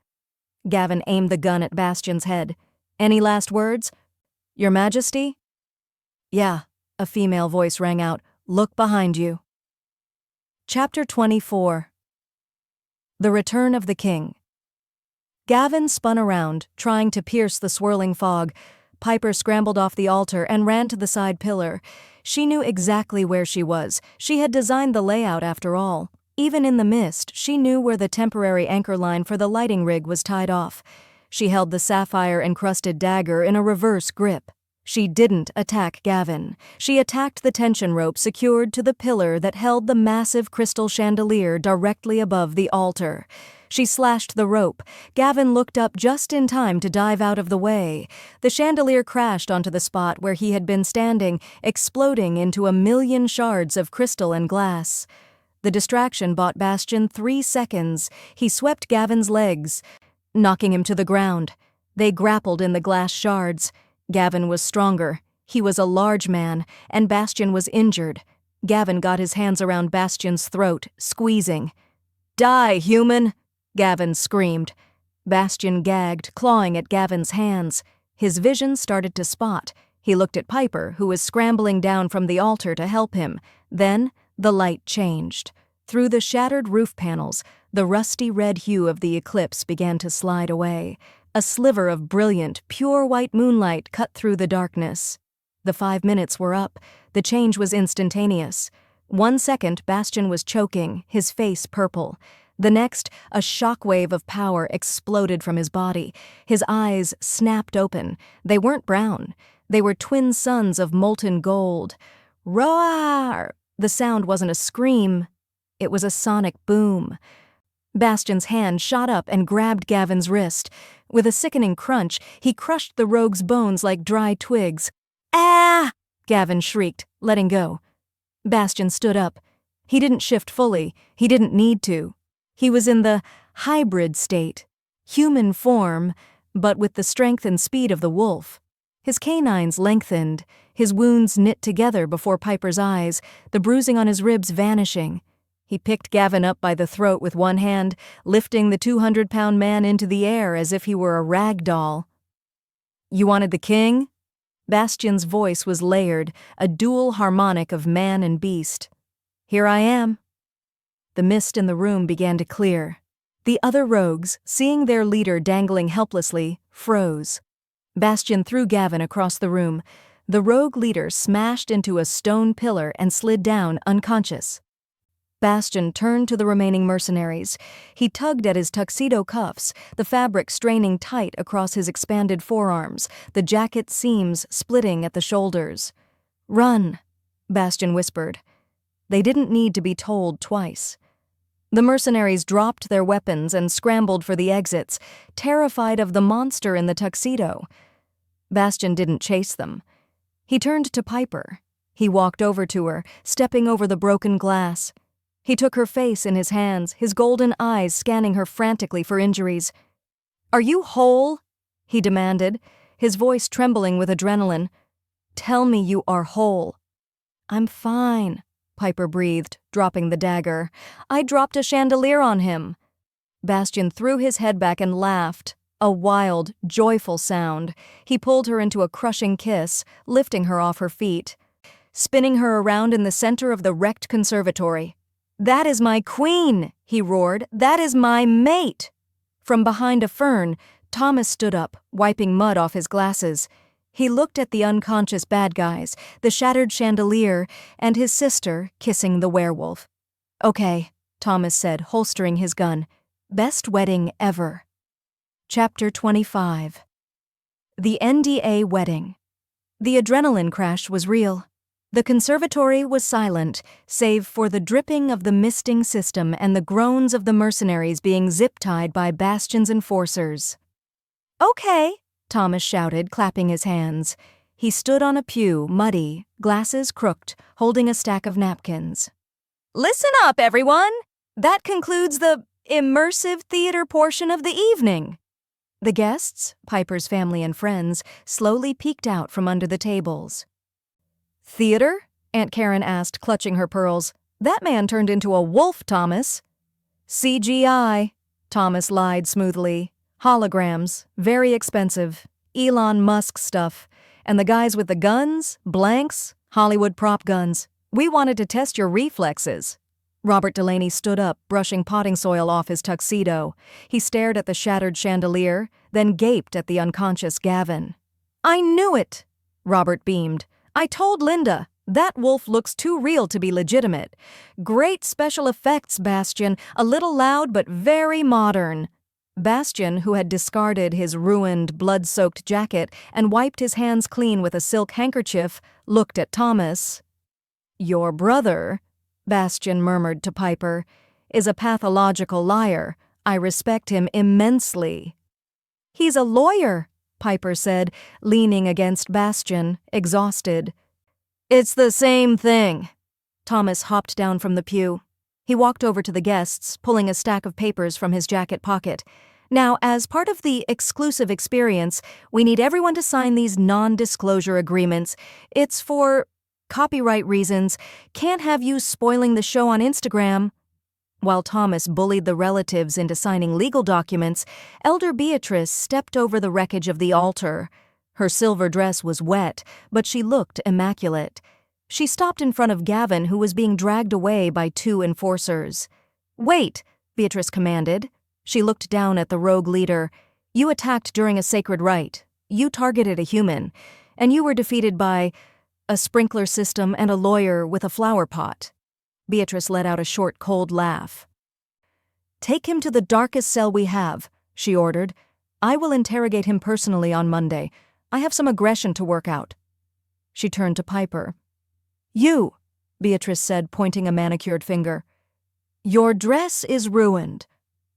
Gavin aimed the gun at Bastien's head. "Any last words?" "Your Majesty?" "Yeah," a female voice rang out. "Look behind you." Chapter 24. The Return of the King. Gavin spun around, trying to pierce the swirling fog. Piper scrambled off the altar and ran to the side pillar. She knew exactly where she was. She had designed the layout after all. Even in the mist, she knew where the temporary anchor line for the lighting rig was tied off. She held the sapphire-encrusted dagger in a reverse grip. She didn't attack Gavin. She attacked the tension rope secured to the pillar that held the massive crystal chandelier directly above the altar. She slashed the rope. Gavin looked up just in time to dive out of the way. The chandelier crashed onto the spot where he had been standing, exploding into 1,000,000 shards of crystal and glass. The distraction bought Bastien 3 seconds. He swept Gavin's legs, knocking him to the ground. They grappled in the glass shards. Gavin was stronger. He was a large man, and Bastien was injured. Gavin got his hands around Bastien's throat, squeezing. "Die, human!" Gavin screamed. Bastien gagged, clawing at Gavin's hands. His vision started to spot. He looked at Piper, who was scrambling down from the altar to help him. Then the light changed. Through the shattered roof panels, the rusty red hue of the eclipse began to slide away. A sliver of brilliant, pure white moonlight cut through the darkness. The 5 minutes were up. The change was instantaneous. 1 second, Bastien was choking, his face purple. The next, a shockwave of power exploded from his body. His eyes snapped open. They weren't brown. They were twin suns of molten gold. Roar! The sound wasn't a scream. It was a sonic boom. Bastien's hand shot up and grabbed Gavin's wrist. With a sickening crunch, he crushed the rogue's bones like dry twigs. "Ah!" Gavin shrieked, letting go. Bastien stood up. He didn't shift fully. He didn't need to. He was in the hybrid state, human form, but with the strength and speed of the wolf. His canines lengthened, his wounds knit together before Piper's eyes, the bruising on his ribs vanishing. He picked Gavin up by the throat with one hand, lifting the 200-pound man into the air as if he were a rag doll. "You wanted the king?" Bastien's voice was layered, a dual harmonic of man and beast. "Here I am." The mist in the room began to clear. The other rogues, seeing their leader dangling helplessly, froze. Bastien threw Gavin across the room. The rogue leader smashed into a stone pillar and slid down unconscious. Bastien turned to the remaining mercenaries. He tugged at his tuxedo cuffs, the fabric straining tight across his expanded forearms, the jacket seams splitting at the shoulders. "Run," Bastien whispered. They didn't need to be told twice. The mercenaries dropped their weapons and scrambled for the exits, terrified of the monster in the tuxedo. Bastien didn't chase them. He turned to Piper. He walked over to her, stepping over the broken glass. He took her face in his hands, his golden eyes scanning her frantically for injuries. "Are you whole?" he demanded, his voice trembling with adrenaline. "Tell me you are whole." "I'm fine," Piper breathed, dropping the dagger. "I dropped a chandelier on him." Bastien threw his head back and laughed, a wild, joyful sound. He pulled her into a crushing kiss, lifting her off her feet, spinning her around in the center of the wrecked conservatory. "That is my queen," he roared. "That is my mate." From behind a fern, Thomas stood up, wiping mud off his glasses. He looked at the unconscious bad guys, the shattered chandelier, and his sister kissing the werewolf. "Okay," Thomas said, holstering his gun. "Best wedding ever." Chapter 25. The NDA wedding. The adrenaline crash was real. The conservatory was silent, save for the dripping of the misting system and the groans of the mercenaries being zip-tied by Bastien's enforcers. "Okay," Thomas shouted, clapping his hands. He stood on a pew, muddy, glasses crooked, holding a stack of napkins. "Listen up, everyone! That concludes the immersive theater portion of the evening." The guests, Piper's family and friends, slowly peeked out from under the tables. "Theater?" Aunt Karen asked, clutching her pearls. "That man turned into a wolf, Thomas." "CGI," Thomas lied smoothly. "Holograms, very expensive. Elon Musk stuff. And the guys with the guns, blanks, Hollywood prop guns. We wanted to test your reflexes." Robert Delaney stood up, brushing potting soil off his tuxedo. He stared at the shattered chandelier, then gaped at the unconscious Gavin. "I knew it!" Robert beamed. "I told Linda, that wolf looks too real to be legitimate. Great special effects, Bastien, a little loud but very modern." Bastien, who had discarded his ruined, blood-soaked jacket and wiped his hands clean with a silk handkerchief, looked at Thomas. "Your brother," Bastien murmured to Piper, "is a pathological liar. I respect him immensely." "He's a lawyer," Piper said, leaning against Bastien, exhausted. "It's the same thing." Thomas hopped down from the pew. He walked over to the guests, pulling a stack of papers from his jacket pocket. "Now, as part of the exclusive experience, we need everyone to sign these non-disclosure agreements. It's for copyright reasons. Can't have you spoiling the show on Instagram." While Thomas bullied the relatives into signing legal documents, Elder Beatrice stepped over the wreckage of the altar. Her silver dress was wet, but she looked immaculate. She stopped in front of Gavin, who was being dragged away by two enforcers. "Wait," Beatrice commanded. She looked down at the rogue leader. "You attacked during a sacred rite. You targeted a human. And you were defeated by a sprinkler system and a lawyer with a flower pot." Beatrice let out a short, cold laugh. "Take him to the darkest cell we have," she ordered. "I will interrogate him personally on Monday. I have some aggression to work out." She turned to Piper. "You," Beatrice said, pointing a manicured finger. "Your dress is ruined."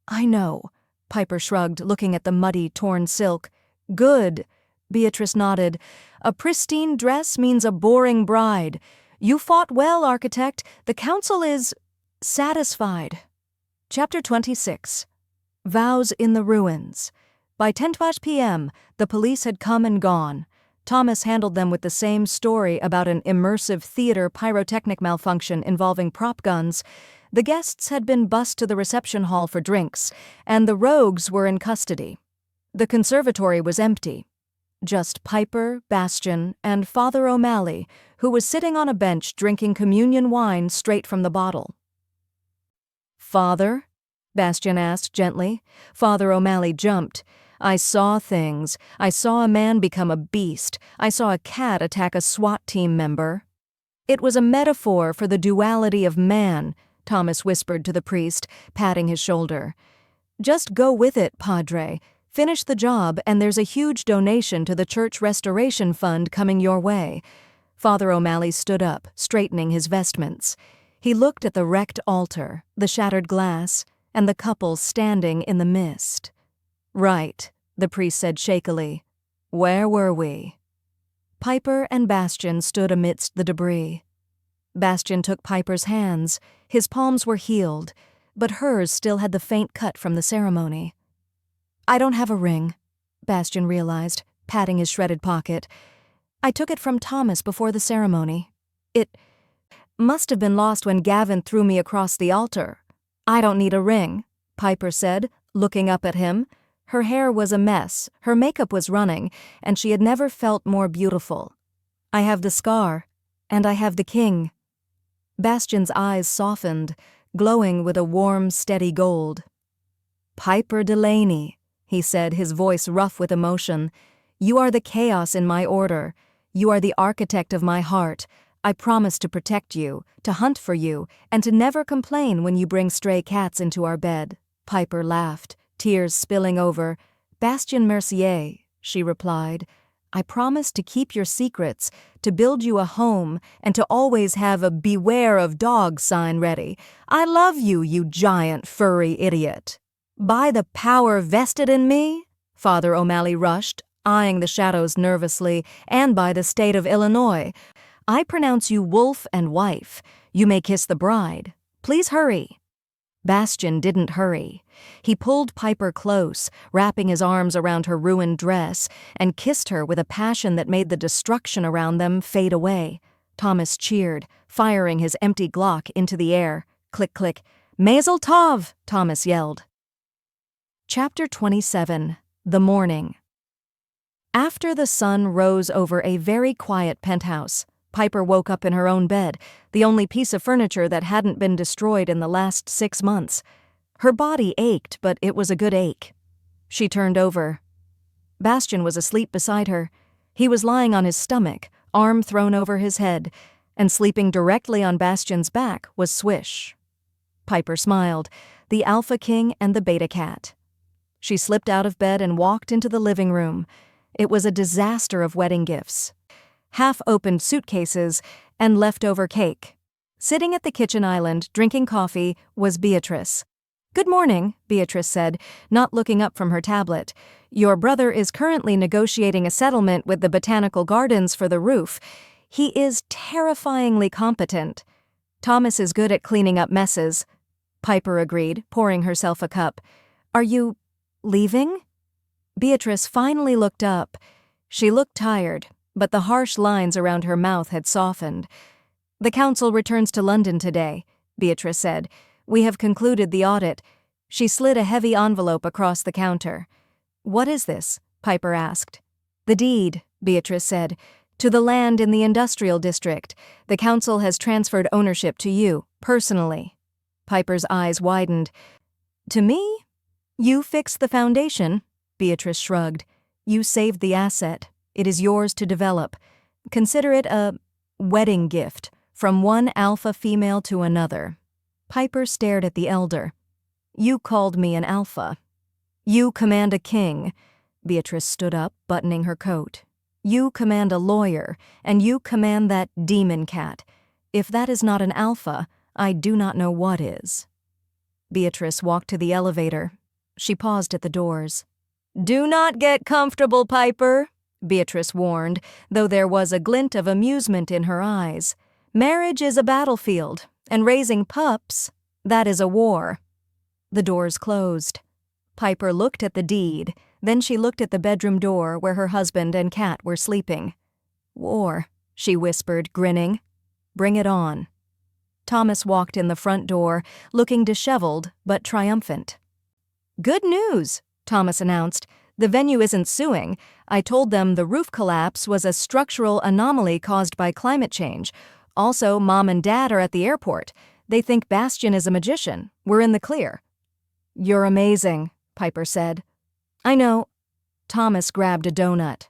"I know," Piper shrugged, looking at the muddy, torn silk. "Good," Beatrice nodded. "A pristine dress means a boring bride. You fought well, architect. The council is satisfied." Chapter 26. Vows in the Ruins. By 10:12 p.m., the police had come and gone. Thomas handled them with the same story about an immersive theater pyrotechnic malfunction involving prop guns. The guests had been bussed to the reception hall for drinks, and the rogues were in custody. The conservatory was empty. Just Piper, Bastien, and Father O'Malley, who was sitting on a bench drinking communion wine straight from the bottle. "Father?" Bastien asked gently. Father O'Malley jumped. I saw things. I saw a man become a beast. I saw a cat attack a SWAT team member. It was a metaphor for the duality of man, Thomas whispered to the priest, patting his shoulder. Just go with it, Padre. Finish the job, and there's a huge donation to the Church Restoration Fund coming your way. Father O'Malley stood up, straightening his vestments. He looked at the wrecked altar, the shattered glass, and the couple standing in the mist. Right, the priest said shakily. Where were we? Piper and Bastien stood amidst the debris. Bastien took Piper's hands. His palms were healed, but hers still had the faint cut from the ceremony. I don't have a ring, Bastien realized, patting his shredded pocket. I took it from Thomas before the ceremony. It must have been lost when Gavin threw me across the altar. I don't need a ring, Piper said, looking up at him. Her hair was a mess, her makeup was running, and she had never felt more beautiful. I have the scar, and I have the king. Bastien's eyes softened, glowing with a warm, steady gold. Piper Delaney, he said, his voice rough with emotion. You are the chaos in my order. You are the architect of my heart. I promise to protect you, to hunt for you, and to never complain when you bring stray cats into our bed. Piper laughed, tears spilling over. Bastien Mercier, she replied. I promise to keep your secrets, to build you a home, and to always have a beware of dogs sign ready. I love you, you giant furry idiot. By the power vested in me? Father O'Malley rushed, eyeing the shadows nervously, and by the state of Illinois. I pronounce you wolf and wife. You may kiss the bride. Please hurry. Bastien didn't hurry. He pulled Piper close, wrapping his arms around her ruined dress, and kissed her with a passion that made the destruction around them fade away. Thomas cheered, firing his empty Glock into the air. Click, click. Mazel tov, Thomas yelled. Chapter 27. The Morning. After the sun rose over a very quiet penthouse, Piper woke up in her own bed, the only piece of furniture that hadn't been destroyed in the last 6 months. Her body ached, but it was a good ache. She turned over. Bastien was asleep beside her. He was lying on his stomach, arm thrown over his head, and sleeping directly on Bastien's back was Swish. Piper smiled, the Alpha King and the Beta Cat. She slipped out of bed and walked into the living room. It was a disaster of wedding gifts. Half-opened suitcases, and leftover cake. Sitting at the kitchen island, drinking coffee, was Beatrice. Good morning, Beatrice said, not looking up from her tablet. Your brother is currently negotiating a settlement with the Botanical Gardens for the roof. He is terrifyingly competent. Thomas is good at cleaning up messes. Piper agreed, pouring herself a cup. Are you leaving? Beatrice finally looked up. She looked tired, but the harsh lines around her mouth had softened. The council returns to London today, Beatrice said. We have concluded the audit. She slid a heavy envelope across the counter. What is this? Piper asked. The deed, Beatrice said, to the land in the industrial district. The council has transferred ownership to you, personally. Piper's eyes widened. To me? You fixed the foundation, Beatrice shrugged. You saved the asset. It is yours to develop. Consider it a wedding gift from one alpha female to another. Piper stared at the elder. You called me an alpha. You command a king. Beatrice stood up, buttoning her coat. You command a lawyer, and you command that demon cat. If that is not an alpha, I do not know what is. Beatrice walked to the elevator. She paused at the doors. Do not get comfortable, Piper, Beatrice warned, though there was a glint of amusement in her eyes. Marriage is a battlefield, and raising pups, that is a war. The doors closed. Piper looked at the deed, then she looked at the bedroom door where her husband and cat were sleeping. War, she whispered, grinning. Bring it on. Thomas walked in the front door, looking disheveled but triumphant. Good news, Thomas announced. The venue isn't suing. I told them the roof collapse was a structural anomaly caused by climate change. Also, Mom and Dad are at the airport. They think Bastien is a magician. We're in the clear. You're amazing, Piper said. I know. Thomas grabbed a donut.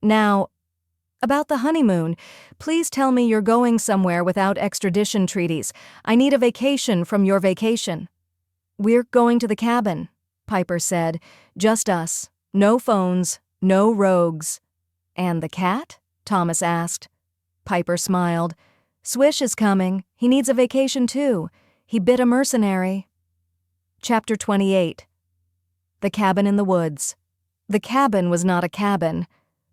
Now, about the honeymoon, please tell me you're going somewhere without extradition treaties. I need a vacation from your vacation. We're going to the cabin, Piper said. Just us. No phones, no rogues. And the cat? Thomas asked. Piper smiled. Swish is coming. He needs a vacation too. He bit a mercenary. Chapter 28. The cabin in the woods. The cabin was not a cabin.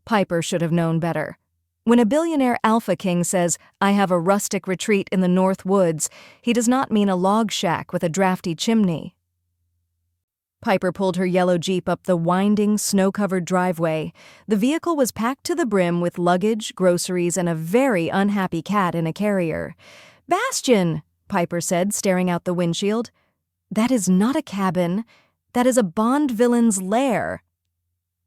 Piper should have known better. When a billionaire alpha king says, I have a rustic retreat in the North Woods, he does not mean a log shack with a drafty chimney. Piper pulled her yellow Jeep up the winding, snow-covered driveway. The vehicle was packed to the brim with luggage, groceries, and a very unhappy cat in a carrier. Bastien, Piper said, staring out the windshield. That is not a cabin. That is a Bond villain's lair.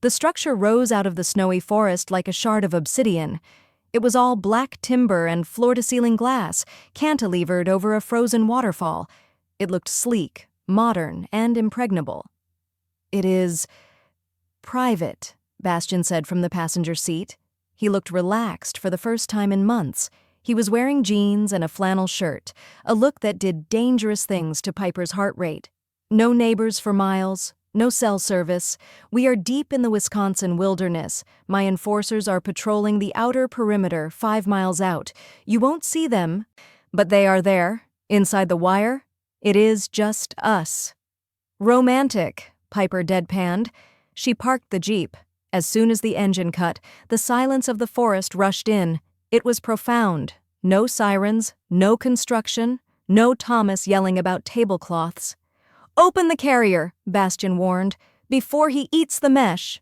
The structure rose out of the snowy forest like a shard of obsidian. It was all black timber and floor-to-ceiling glass, cantilevered over a frozen waterfall. It looked sleek, modern, and impregnable. It is private, Bastien said from the passenger seat. He looked relaxed for the first time in months. He was wearing jeans and a flannel shirt, a look that did dangerous things to Piper's heart rate. No neighbors for miles. No cell service. We are deep in the Wisconsin wilderness. My enforcers are patrolling the outer perimeter 5 miles out. You won't see them, but they are there. Inside the wire, it is just us. Romantic, Piper deadpanned. She parked the Jeep. As soon as the engine cut, the silence of the forest rushed in. It was profound. No sirens, no construction, no Thomas yelling about tablecloths. Open the carrier, Bastien warned, before he eats the mesh.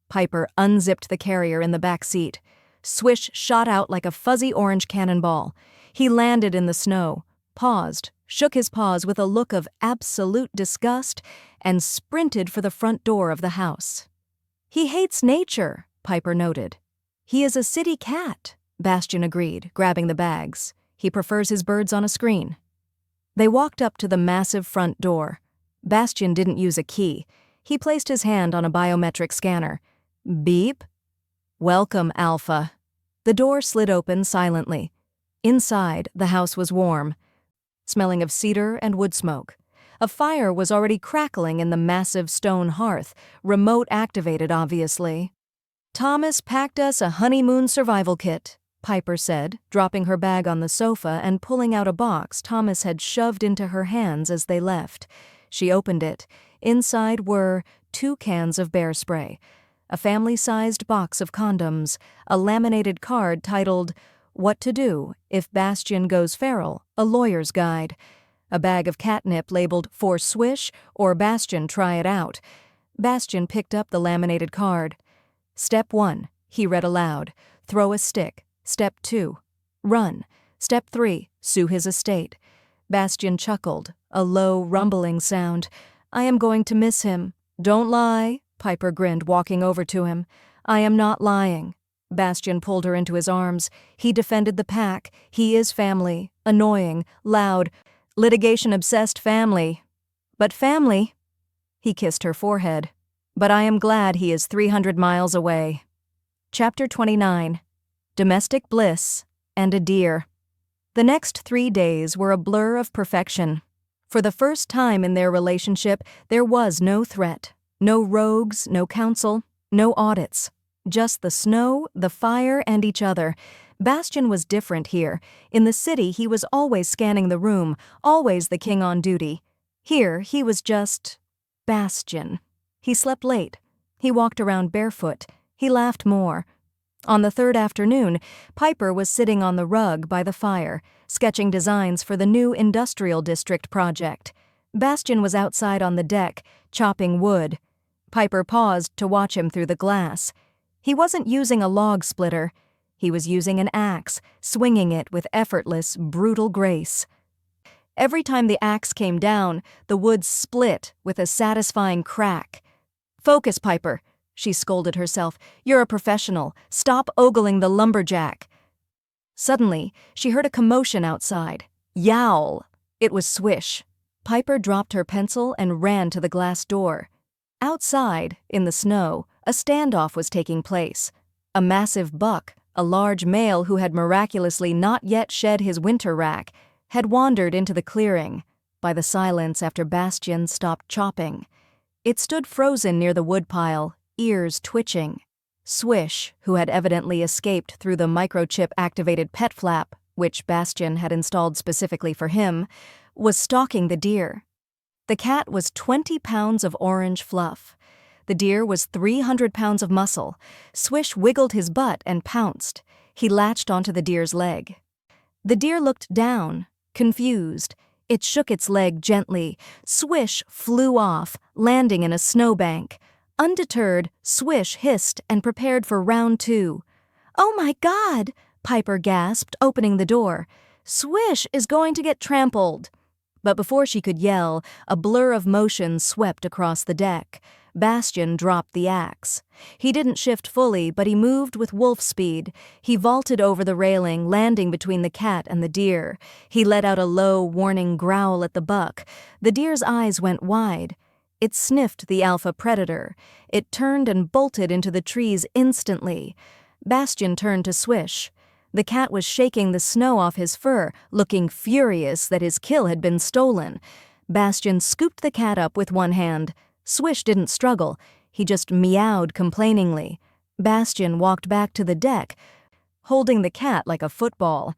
Piper unzipped the carrier in the back seat. Swish shot out like a fuzzy orange cannonball. He landed in the snow, paused, shook his paws with a look of absolute disgust, and sprinted for the front door of the house. He hates nature, Piper noted. He is a city cat, Bastien agreed, grabbing the bags. He prefers his birds on a screen. They walked up to the massive front door. Bastien didn't use a key. He placed his hand on a biometric scanner. Beep. Welcome, Alpha. The door slid open silently. Inside, the house was warm, smelling of cedar and wood smoke. A fire was already crackling in the massive stone hearth, remote-activated, obviously. Thomas packed us a honeymoon survival kit, Piper said, dropping her bag on the sofa and pulling out a box Thomas had shoved into her hands as they left. She opened it. Inside were 2 cans of bear spray, a family-sized box of condoms, a laminated card titled, What to Do If Bastien Goes Feral, a Lawyer's Guide, a bag of catnip labeled For Swish or Bastien Try It Out. Bastien picked up the laminated card. Step 1, he read aloud, throw a stick. Step 2, run. Step 3, sue his estate. Bastien chuckled, a low, rumbling sound. I am going to miss him. Don't lie, Piper grinned, walking over to him. I am not lying. Bastien pulled her into his arms. He defended the pack. He is family. Annoying, loud, litigation-obsessed family. But family. He kissed her forehead. But I am glad he is 300 miles away. Chapter 29. Domestic Bliss and a Deer. The next 3 days were a blur of perfection. For the first time in their relationship, there was no threat, no rogues, no counsel, no audits. Just the snow, the fire, and each other. Bastien was different here. In the city, he was always scanning the room, always the king on duty. Here, he was just Bastien. He slept late. He walked around barefoot. He laughed more. On the 3rd afternoon, Piper was sitting on the rug by the fire, sketching designs for the new industrial district project. Bastien was outside on the deck, chopping wood. Piper paused to watch him through the glass. He wasn't using a log splitter. He was using an axe, swinging it with effortless, brutal grace. Every time the axe came down, the wood split with a satisfying crack. Focus, Piper, she scolded herself. You're a professional. Stop ogling the lumberjack. Suddenly, she heard a commotion outside. Yowl! It was Swish. Piper dropped her pencil and ran to the glass door. Outside, in the snow, a standoff was taking place. A massive buck, a large male who had miraculously not yet shed his winter rack, had wandered into the clearing, by the silence after Bastien stopped chopping. It stood frozen near the woodpile, ears twitching. Swish, who had evidently escaped through the microchip-activated pet flap, which Bastien had installed specifically for him, was stalking the deer. The cat was 20 pounds of orange fluff. The deer was 300 pounds of muscle. Swish wiggled his butt and pounced. He latched onto the deer's leg. The deer looked down, confused. It shook its leg gently. Swish flew off, landing in a snowbank. Undeterred, Swish hissed and prepared for round 2. "Oh my God!" Piper gasped, opening the door. "Swish is going to get trampled." But before she could yell, a blur of motion swept across the deck. Bastien dropped the axe. He didn't shift fully, but he moved with wolf speed. He vaulted over the railing, landing between the cat and the deer. He let out a low, warning growl at the buck. The deer's eyes went wide. It sniffed the alpha predator. It turned and bolted into the trees instantly. Bastien turned to Swish. The cat was shaking the snow off his fur, looking furious that his kill had been stolen. Bastien scooped the cat up with one hand. Swish didn't struggle. He just meowed complainingly. Bastien walked back to the deck, holding the cat like a football.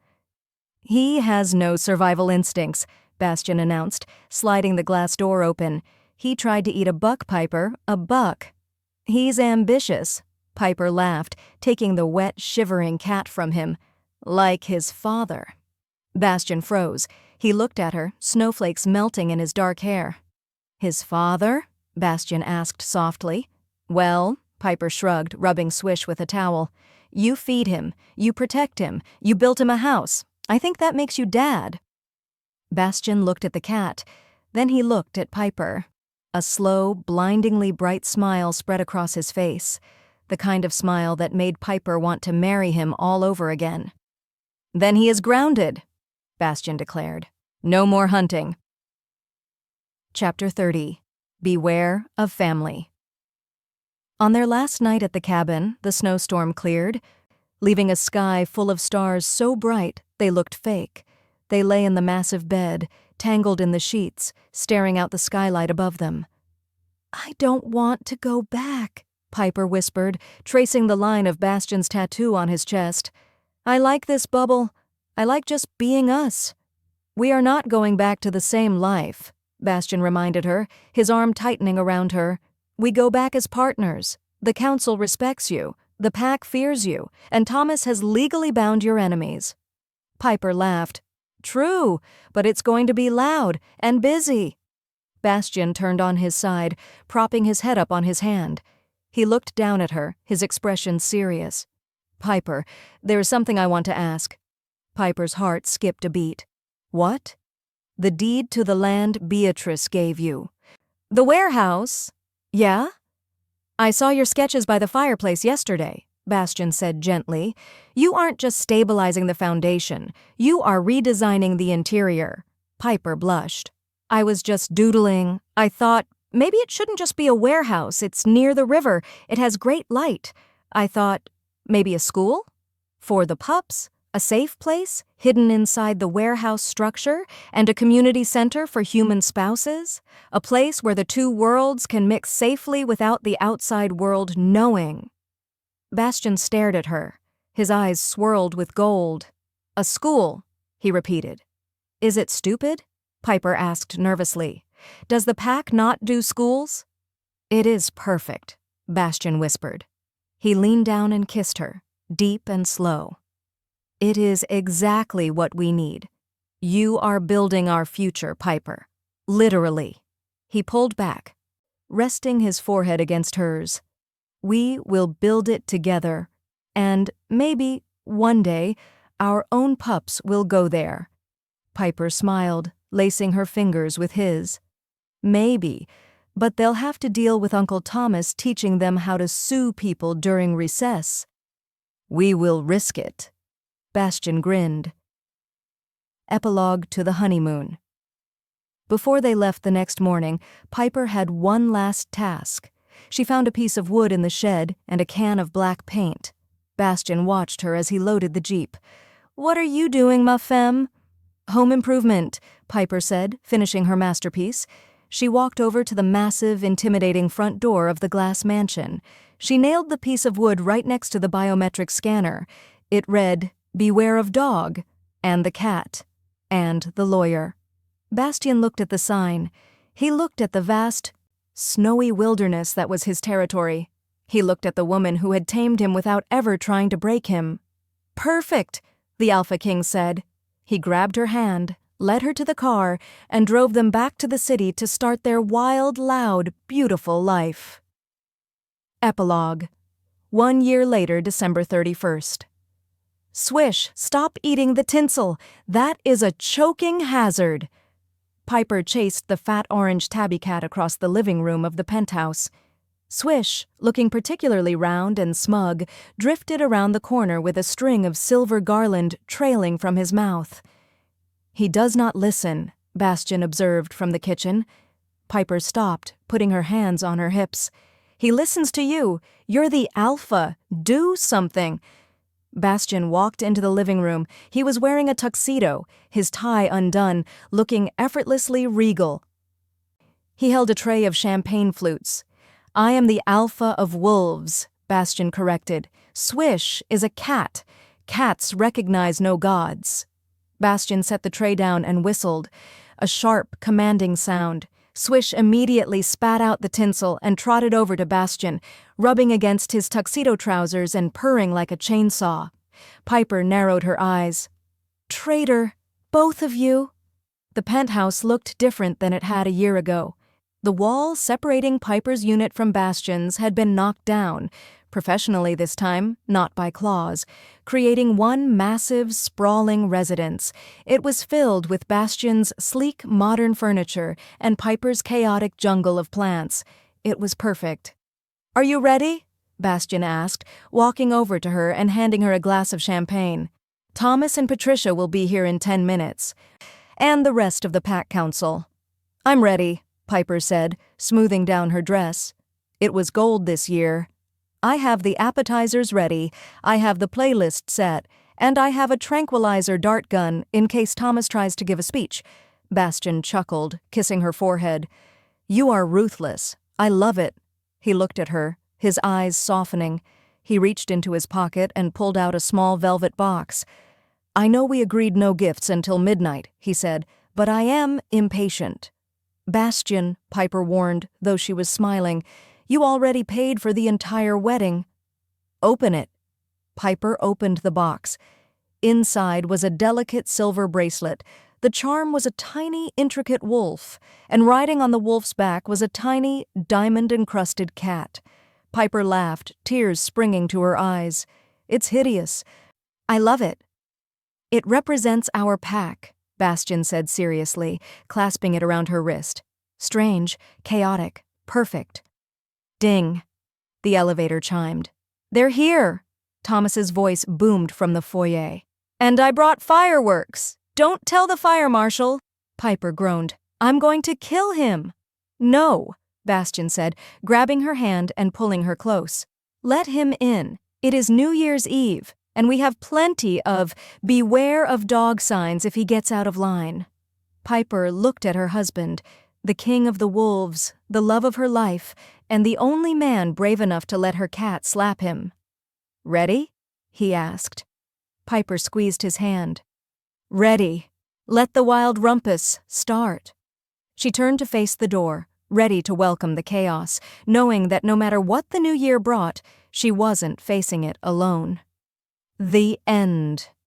"He has no survival instincts," Bastien announced, sliding the glass door open. "He tried to eat a buck, Piper, a buck." "He's ambitious," Piper laughed, taking the wet, shivering cat from him. "Like his father." Bastien froze. He looked at her, snowflakes melting in his dark hair. "His father?" Bastien asked softly. "Well," Piper shrugged, rubbing Swish with a towel. "You feed him. You protect him. You built him a house. I think that makes you Dad." Bastien looked at the cat. Then he looked at Piper. A slow, blindingly bright smile spread across his face. The kind of smile that made Piper want to marry him all over again. "Then he is grounded," Bastien declared. "No more hunting." Chapter 30. Beware of Family. On their last night at the cabin, the snowstorm cleared, leaving a sky full of stars so bright they looked fake. They lay in the massive bed, tangled in the sheets, staring out the skylight above them. "I don't want to go back," Piper whispered, tracing the line of Bastien's tattoo on his chest. "I like this bubble. I like just being us." "We are not going back to the same life," Bastien reminded her, his arm tightening around her. "We go back as partners. The council respects you, the pack fears you, and Thomas has legally bound your enemies." Piper laughed. "True, but it's going to be loud and busy." Bastien turned on his side, propping his head up on his hand. He looked down at her, his expression serious. "Piper, there is something I want to ask." Piper's heart skipped a beat. "What?" "The deed to the land Beatrice gave you." "The warehouse?" "Yeah?" "I saw your sketches by the fireplace yesterday," Bastien said gently. "You aren't just stabilizing the foundation. You are redesigning the interior." Piper blushed. "I was just doodling. I thought, maybe it shouldn't just be a warehouse. It's near the river. It has great light. I thought, maybe a school? For the pups? A safe place, hidden inside the warehouse structure, and a community center for human spouses? A place where the two worlds can mix safely without the outside world knowing." Bastien stared at her. His eyes swirled with gold. "A school," he repeated. "Is it stupid?" Piper asked nervously. "Does the pack not do schools?" "It is perfect," Bastien whispered. He leaned down and kissed her, deep and slow. "It is exactly what we need. You are building our future, Piper. Literally." He pulled back, resting his forehead against hers. "We will build it together, and maybe, one day, our own pups will go there." Piper smiled, lacing her fingers with his. "Maybe, but they'll have to deal with Uncle Thomas teaching them how to sue people during recess." "We will risk it." Bastien grinned. Epilogue to the honeymoon. Before they left the next morning, Piper had one last task. She found a piece of wood in the shed and a can of black paint. Bastien watched her as he loaded the jeep. "What are you doing, ma femme?" "Home improvement," Piper said, finishing her masterpiece. She walked over to the massive, intimidating front door of the glass mansion. She nailed the piece of wood right next to the biometric scanner. It read, "Beware of dog," and the cat, and the lawyer. Bastien looked at the sign. He looked at the vast, snowy wilderness that was his territory. He looked at the woman who had tamed him without ever trying to break him. "Perfect," the Alpha King said. He grabbed her hand, led her to the car, and drove them back to the city to start their wild, loud, beautiful life. Epilogue. 1 year later, December 31st. "Swish, stop eating the tinsel. That is a choking hazard." Piper chased the fat orange tabby cat across the living room of the penthouse. Swish, looking particularly round and smug, drifted around the corner with a string of silver garland trailing from his mouth. "He does not listen," Bastien observed from the kitchen. Piper stopped, putting her hands on her hips. "He listens to you. You're the alpha. Do something." Bastien walked into the living room. He was wearing a tuxedo, his tie undone, looking effortlessly regal. He held a tray of champagne flutes. "I am the alpha of wolves," Bastien corrected. "Swish is a cat. Cats recognize no gods." Bastien set the tray down and whistled. A sharp, commanding sound. Swish immediately spat out the tinsel and trotted over to Bastien, rubbing against his tuxedo trousers and purring like a chainsaw. Piper narrowed her eyes. "Traitor, both of you." The penthouse looked different than it had a year ago. The wall separating Piper's unit from Bastien's had been knocked down, professionally this time, not by claws, creating one massive, sprawling residence. It was filled with Bastien's sleek, modern furniture and Piper's chaotic jungle of plants. It was perfect. "Are you ready?" Bastien asked, walking over to her and handing her a glass of champagne. "Thomas and Patricia will be here in 10 minutes. And the rest of the Pack Council." "I'm ready," Piper said, smoothing down her dress. It was gold this year. "I have the appetizers ready, I have the playlist set, and I have a tranquilizer dart gun in case Thomas tries to give a speech." Bastien chuckled, kissing her forehead. "You are ruthless. I love it." He looked at her, his eyes softening. He reached into his pocket and pulled out a small velvet box. "I know we agreed no gifts until midnight," he said, "but I am impatient." "Bastien," Piper warned, though she was smiling, "you already paid for the entire wedding." "Open it." Piper opened the box. Inside was a delicate silver bracelet. The charm was a tiny, intricate wolf, and riding on the wolf's back was a tiny, diamond-encrusted cat. Piper laughed, tears springing to her eyes. "It's hideous. I love it." "It represents our pack," Bastien said seriously, clasping it around her wrist. "Strange, chaotic, perfect." Ding. The elevator chimed. "They're here!" Thomas's voice boomed from the foyer. "And I brought fireworks! Don't tell the fire marshal!" Piper groaned. "I'm going to kill him!" "No," Bastien said, grabbing her hand and pulling her close. "Let him in. It is New Year's Eve, and we have plenty of beware of dog signs if he gets out of line." Piper looked at her husband, the king of the wolves, the love of her life, and the only man brave enough to let her cat slap him. "Ready?" he asked. Piper squeezed his hand. "Ready. Let the wild rumpus start." She turned to face the door, ready to welcome the chaos, knowing that no matter what the new year brought, she wasn't facing it alone. The end.